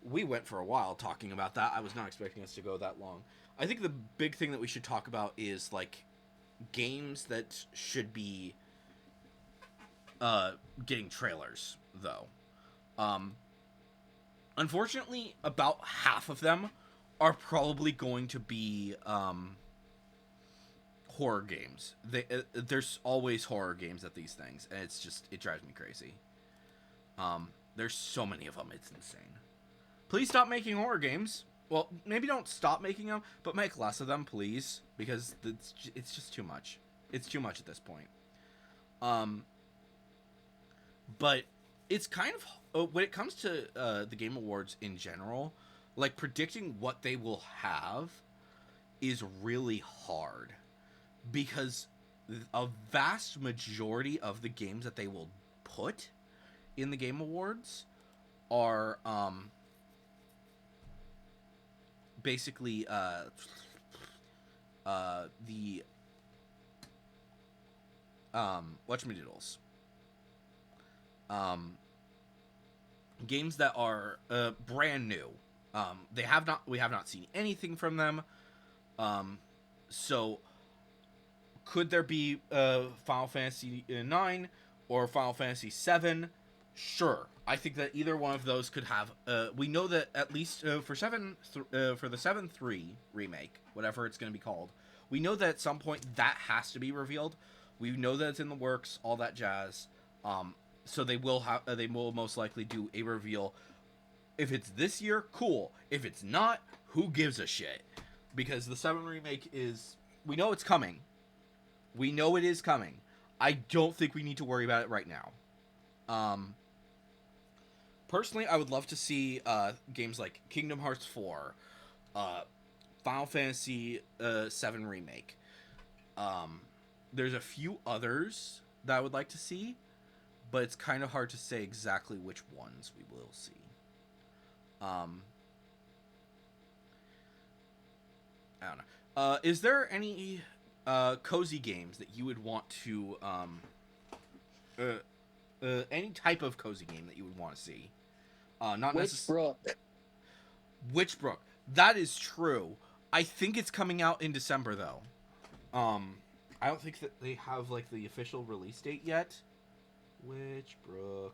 we went for a while talking about that. I was not expecting us to go that long. I think the big thing that we should talk about is like games that should be getting trailers though. Um, Unfortunately, about half of them are probably going to be horror games. There's always horror games at these things, and it drives me crazy. There's so many of them, it's insane. Please stop making horror games. Well, maybe don't stop making them, but make less of them, please, because it's just too much. It's too much at this point. But it's kind of when it comes to the Game Awards in general, like predicting what they will have is really hard because a vast majority of the games that they will put in the Game Awards are basically the whatchamadoodles. Games that are brand new. We have not seen anything from them. So could there be Final Fantasy 9 or Final Fantasy 7? Sure. I think that either one of those could have we know that at least for for the 7-3 remake, whatever it's going to be called. We know that at some point that has to be revealed. We know that it's in the works, all that jazz. So they will most likely do a reveal. If it's this year, cool. If it's not, who gives a shit? Because the 7 remake we know it's coming. We know it is coming. I don't think we need to worry about it right now. Personally, I would love to see games like Kingdom Hearts 4, Final Fantasy 7 remake. There's a few others that I would like to see, but it's kind of hard to say exactly which ones we will see. I don't know. Is there any cozy games that you would want to any type of cozy game that you would want to see? Not necessarily. Witchbrook. That is true. I think it's coming out in December though. I don't think that they have like the official release date yet. Witchbrook.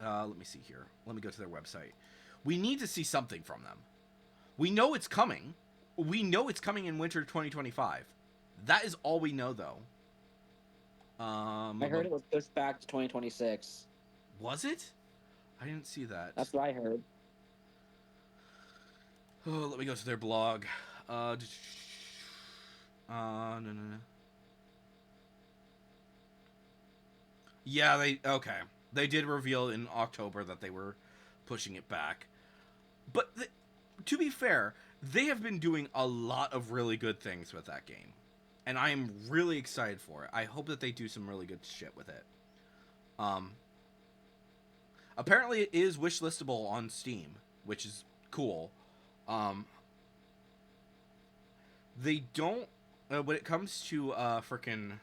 Let me see here. Let me go to their website. We need to see something from them. We know it's coming. We know it's coming in winter 2025. That is all we know, though. I heard it was pushed back to 2026. Was it? I didn't see that. That's what I heard. Oh, let me go to their blog. No. Yeah, they did reveal in October that they were pushing it back. But to be fair, they have been doing a lot of really good things with that game. And I am really excited for it. I hope that they do some really good shit with it. Apparently it is wishlistable on Steam, which is cool. They don't when it comes to frickin'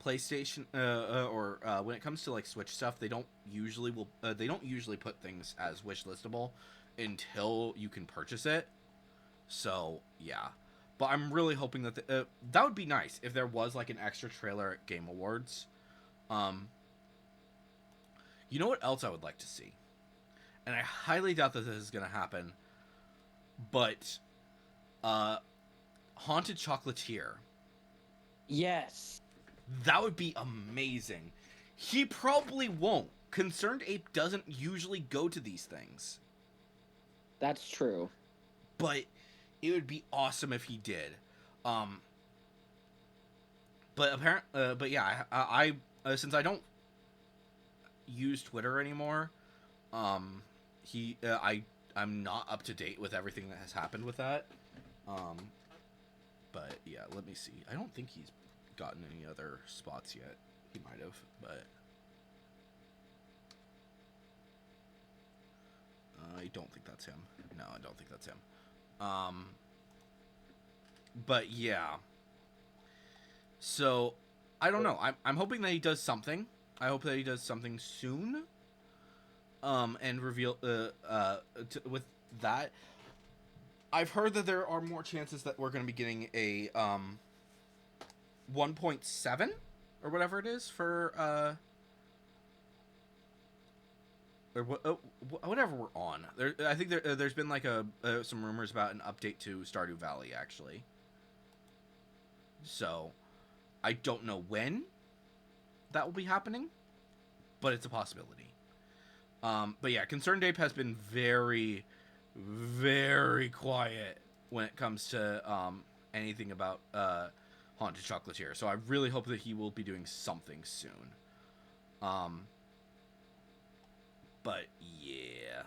PlayStation or when it comes to like Switch stuff, they don't usually put things as wishlistable until you can purchase it. So yeah, but I'm really hoping that that would be nice if there was like an extra trailer at Game Awards. You know what else I would like to see, and I highly doubt that this is gonna happen, but Haunted Chocolatier. Yes. That would be amazing. He probably won't. Concerned Ape doesn't usually go to these things. That's true. But it would be awesome if he did. But yeah, I since I don't use Twitter anymore, I'm not up to date with everything that has happened with that. But yeah, let me see. I don't think he's gotten any other spots yet. He might have, but I don't think that's him. No, I don't think that's him. But yeah. So, I don't know. I'm hoping that he does something. I hope that he does something soon. And reveal with that. I've heard that there are more chances that we're going to be getting a 1.7 or whatever it is for or whatever we're on. I think there's been like some rumors about an update to Stardew Valley actually. So, I don't know when that will be happening, but it's a possibility. But yeah, Concerned Ape has been very, very quiet when it comes to anything about Haunted Chocolatier. So I really hope that he will be doing something soon. But yeah.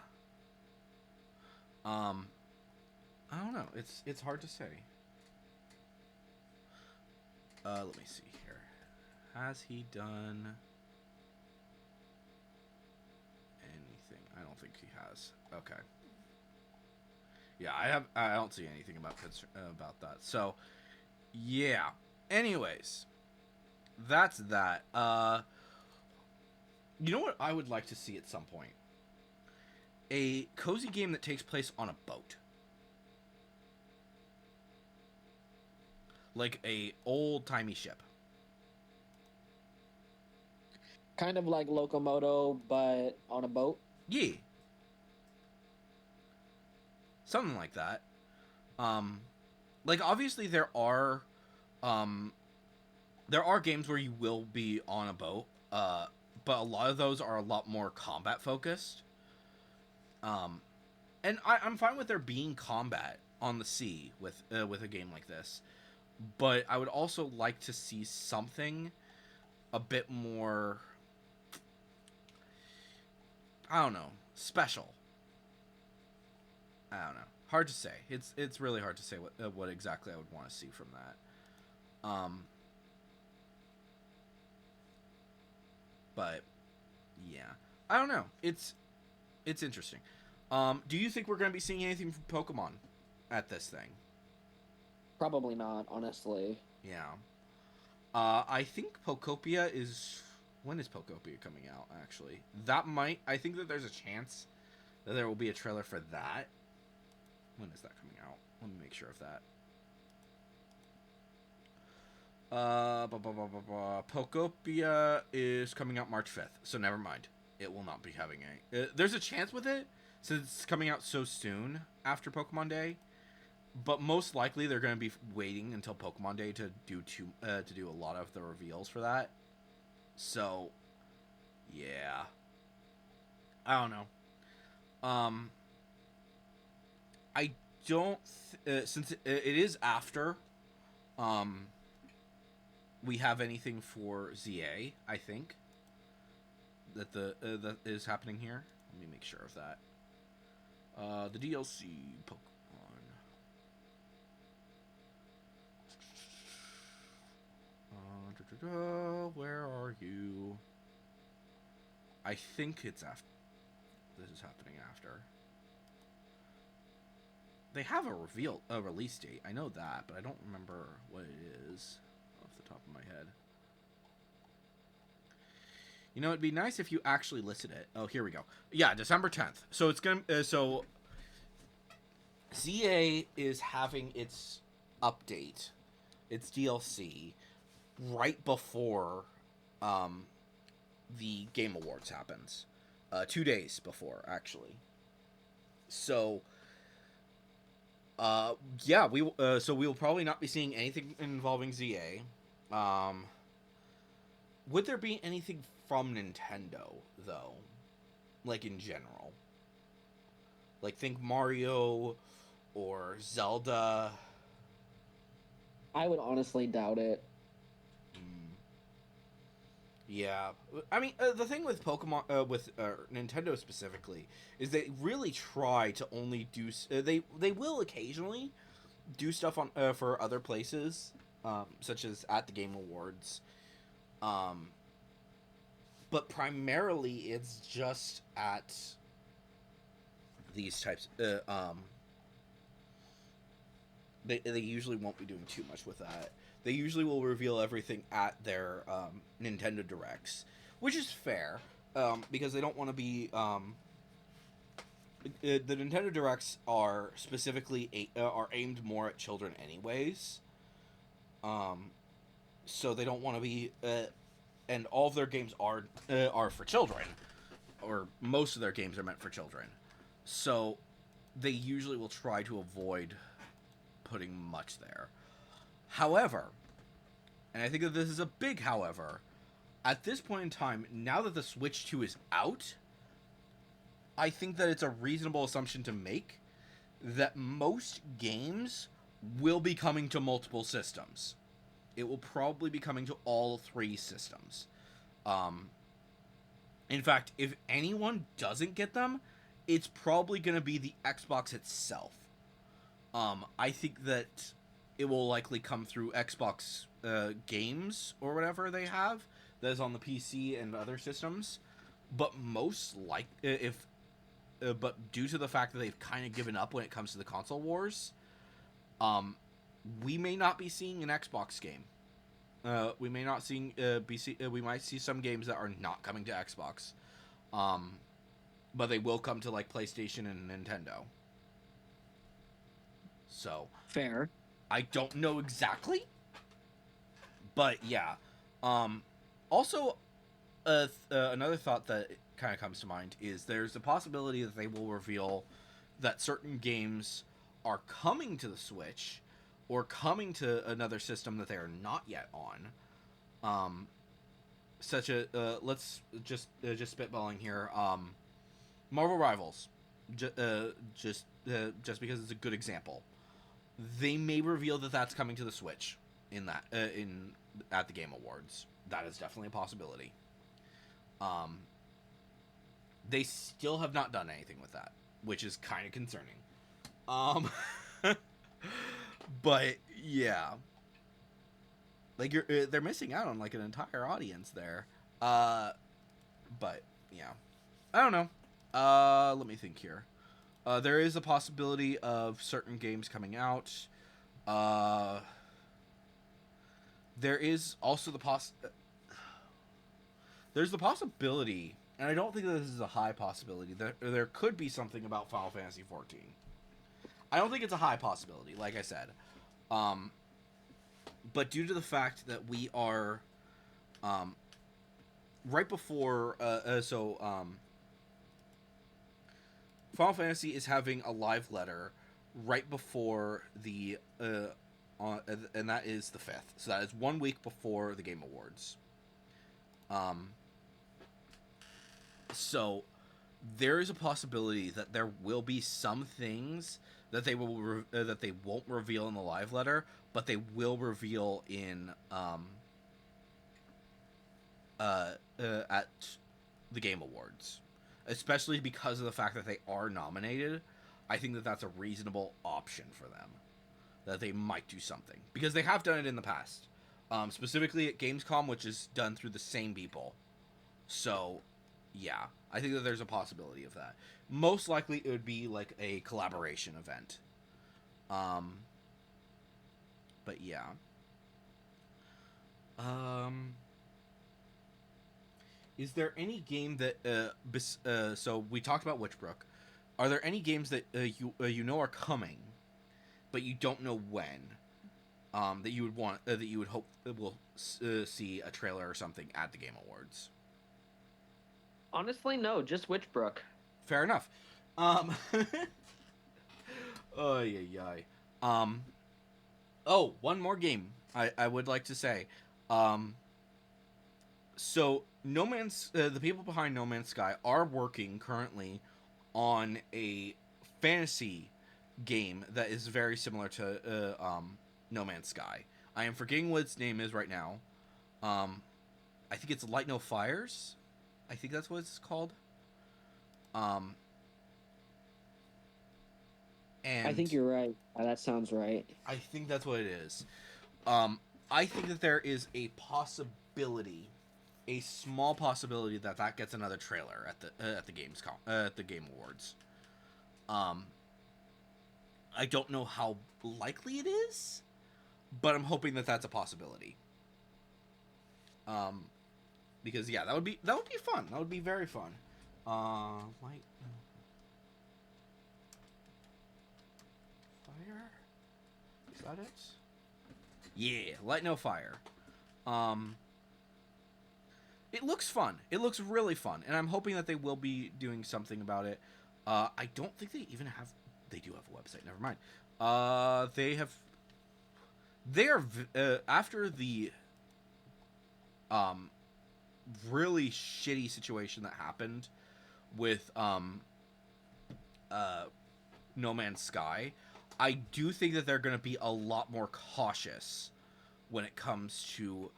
I don't know. It's hard to say. Let me see here. Has he done anything? I don't think he has. Okay. Yeah, I don't see anything about that. So, yeah. Anyways, that's that. You know what I would like to see at some point? A cozy game that takes place on a boat. Like a old-timey ship. Kind of like Locomoto, but on a boat. Yeah. Something like that. Like obviously there are games where you will be on a boat, but a lot of those are a lot more combat focused. And I'm fine with there being combat on the sea with a game like this, but I would also like to see something a bit more, I don't know, special. I don't know. Hard to say. It's really hard to say what exactly I would want to see from that. But yeah, I don't know. It's interesting. Do you think we're going to be seeing anything from Pokemon at this thing? Probably not, honestly. Yeah. I think Pokopia is... When is Pokopia coming out, actually? I think that there's a chance that there will be a trailer for that. When is that coming out? Let me make sure of that. Pokopia is coming out March 5th, so never mind. It will not be having a... there's a chance with it, since it's coming out so soon after Pokemon Day. But most likely they're going to be waiting until Pokemon Day to do a lot of the reveals for that. So, yeah. I don't know. I don't... since it is after we have anything for ZA, I think, that that is happening here. Let me make sure of that. The DLC Pokemon. Where are you? I think it's after. This is happening after. They have a release date. I know that, but I don't remember what it is off the top of my head. You know, it'd be nice if you actually listed it. Oh, here we go. Yeah, December 10th. So it's gonna. So ZA is having its update, its DLC, right before the Game Awards happens. 2 days before, actually. So, yeah, we will probably not be seeing anything involving ZA. Would there be anything from Nintendo, though? Like, in general? Like, think Mario or Zelda. I would honestly doubt it. Yeah, I mean, the thing with Pokemon, with Nintendo specifically, is they really try to only do. They will occasionally do stuff on for other places, such as at the Game Awards, but primarily it's just at these types. They usually won't be doing too much with that. They usually will reveal everything at their Nintendo Directs, which is fair, because they don't want to be. The Nintendo Directs are specifically are aimed more at children, anyways. Um, so they don't want to be, and all of their games are for children, or most of their games are meant for children. So they usually will try to avoid putting much there. However, and I think that this is a big however, at this point in time, now that the Switch 2 is out, I think that it's a reasonable assumption to make that most games will be coming to multiple systems. It will probably be coming to all three systems. Um, in fact, if anyone doesn't get them, it's probably going to be the Xbox itself. I think that it will likely come through Xbox games or whatever they have that is on the PC and other systems. But most like if but due to the fact that they've kind of given up when it comes to the console wars, we may not be seeing an Xbox game. We may not seeing we might see some games that are not coming to Xbox, but they will come to like PlayStation and Nintendo. So Fair. I don't know exactly, but yeah. Also, another thought that kind of comes to mind is there's a possibility that they will reveal that certain games are coming to the Switch or coming to another system that they are not yet on. Such a let's just spitballing here. Marvel Rivals, just because it's a good example. They may reveal that that's coming to the Switch in that in at the Game Awards. That is definitely a possibility. They still have not done anything with that, which is kind of concerning. Um, but yeah, like they're missing out on like an entire audience there. But yeah, I don't know. Let me think here. There is a possibility of certain games coming out. There is also there's the possibility, and I don't think that this is a high possibility, that there could be something about Final Fantasy 14. I don't think it's a high possibility, like I said. But due to the fact that we are right before Final Fantasy is having a live letter right before the and that is the 5th. So that is 1 week before the Game Awards. So there is a possibility that there will be some things that they will that they won't reveal in the live letter, but they will reveal in at the Game Awards, especially because of the fact that they are nominated. I think that that's a reasonable option for them, that they might do something, because they have done it in the past, specifically at Gamescom, which is done through the same people. So yeah, I think that there's a possibility of that. Most likely it would be like a collaboration event. But yeah. Is there any game that so we talked about Witchbrook. Are there any games that you know are coming, but you don't know when? That you would want that you would hope will see a trailer or something at the Game Awards? Honestly, no, just Witchbrook. Fair enough. Oh yeah, yeah. Oh, one more game I would like to say. So No Man's the people behind No Man's Sky are working currently on a fantasy game that is very similar to No Man's Sky. I am forgetting what its name is right now. I think it's Light No Fires. I think that's what it's called. And I think you're right. That sounds right. I think that's what it is. I think that there is a possibility, a small possibility that gets another trailer at the Game Awards. Um, I don't know how likely it is, but I'm hoping that that's a possibility. Because yeah, that would be fun. That would be very fun. Light fire. Is that it? Yeah, light no fire. It looks fun. It looks really fun, and I'm hoping that they will be doing something about it. I don't think they even have. They do have a website. Never mind. They have. They are after the really shitty situation that happened with No Man's Sky. I do think that they're going to be a lot more cautious when it comes to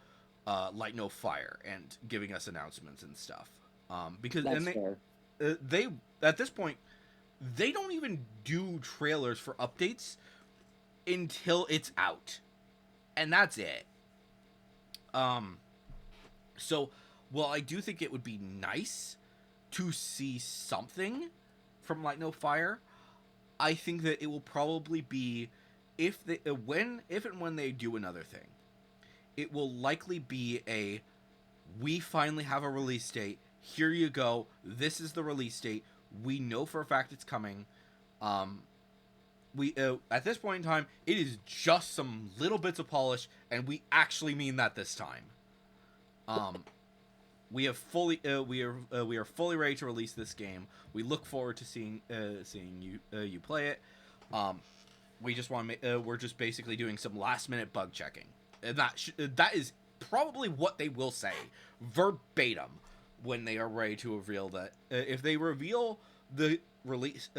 Light No Fire and giving us announcements and stuff. Because That's and fair. they at this point they don't even do trailers for updates until it's out, and that's it. So while I do think it would be nice to see something from Light No Fire, I think that it will probably be if and when they do another thing, it will likely be a we finally have a release date. Here you go. This is the release date. We know for a fact it's coming. We at this point in time, it is just some little bits of polish, and we actually mean that this time. We have fully we are fully ready to release this game. We look forward to seeing you play it. We just want to we're just basically doing some last minute bug checking, and that is probably what they will say verbatim when they are ready to reveal that. If they reveal the release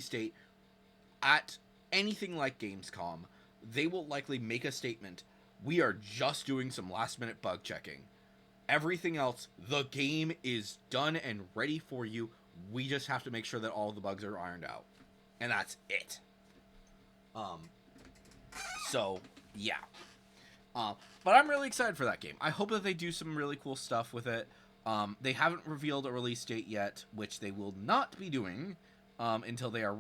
date at anything like Gamescom, they will likely make a statement. We are just doing some last minute bug checking. Everything else, the game is done and ready for you. We just have to make sure that all the bugs are ironed out, and that's it. So yeah. But I'm really excited for that game. I hope that they do some really cool stuff with it. They haven't revealed a release date yet, which they will not be doing until they are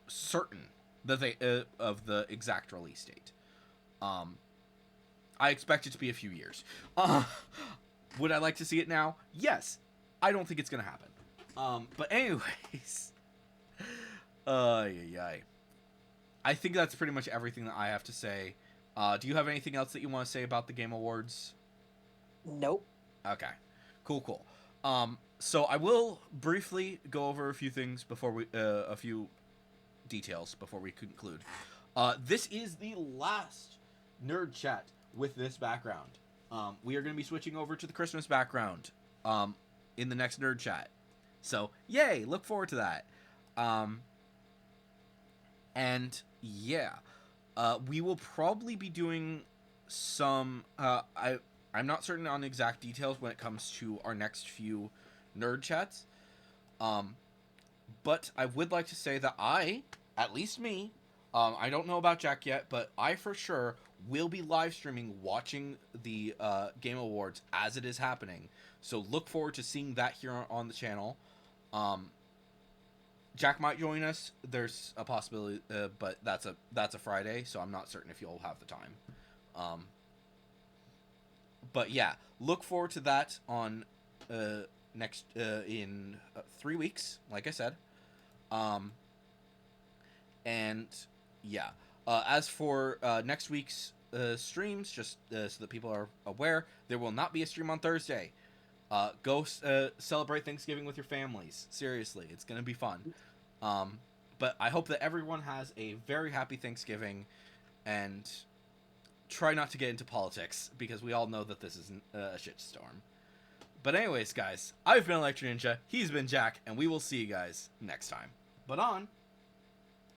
certain that they of the exact release date. I expect it to be a few years. Would I like to see it now? Yes. I don't think it's gonna happen. But anyways, I think that's pretty much everything that I have to say. Do you have anything else that you want to say about the Game Awards? Nope. Okay. Cool. So I will briefly go over a few things before a few details before we conclude. This is the last Nerd Chat with this background. We are going to be switching over to the Christmas background in the next Nerd Chat. So, yay! Look forward to that. And, yeah. We will probably be doing some... I'm not certain on exact details when it comes to our next few Nerd Chats. But I would like to say that at least me, I don't know about Jack yet, but I for sure will be live streaming watching the Game Awards as it is happening. So look forward to seeing that here on the channel. Jack might join us. There's a possibility, but that's a Friday, so I'm not certain if you'll have the time. But yeah, look forward to that on next in 3 weeks, like I said. And yeah, as for next week's streams, just so that people are aware, there will not be a stream on Thursday. Go celebrate Thanksgiving with your families. Seriously, it's gonna be fun. But I hope that everyone has a very happy Thanksgiving, and try not to get into politics, because we all know that this is a shitstorm. But anyways, guys, I've been Electro Ninja, he's been Jack, and we will see you guys next time. But on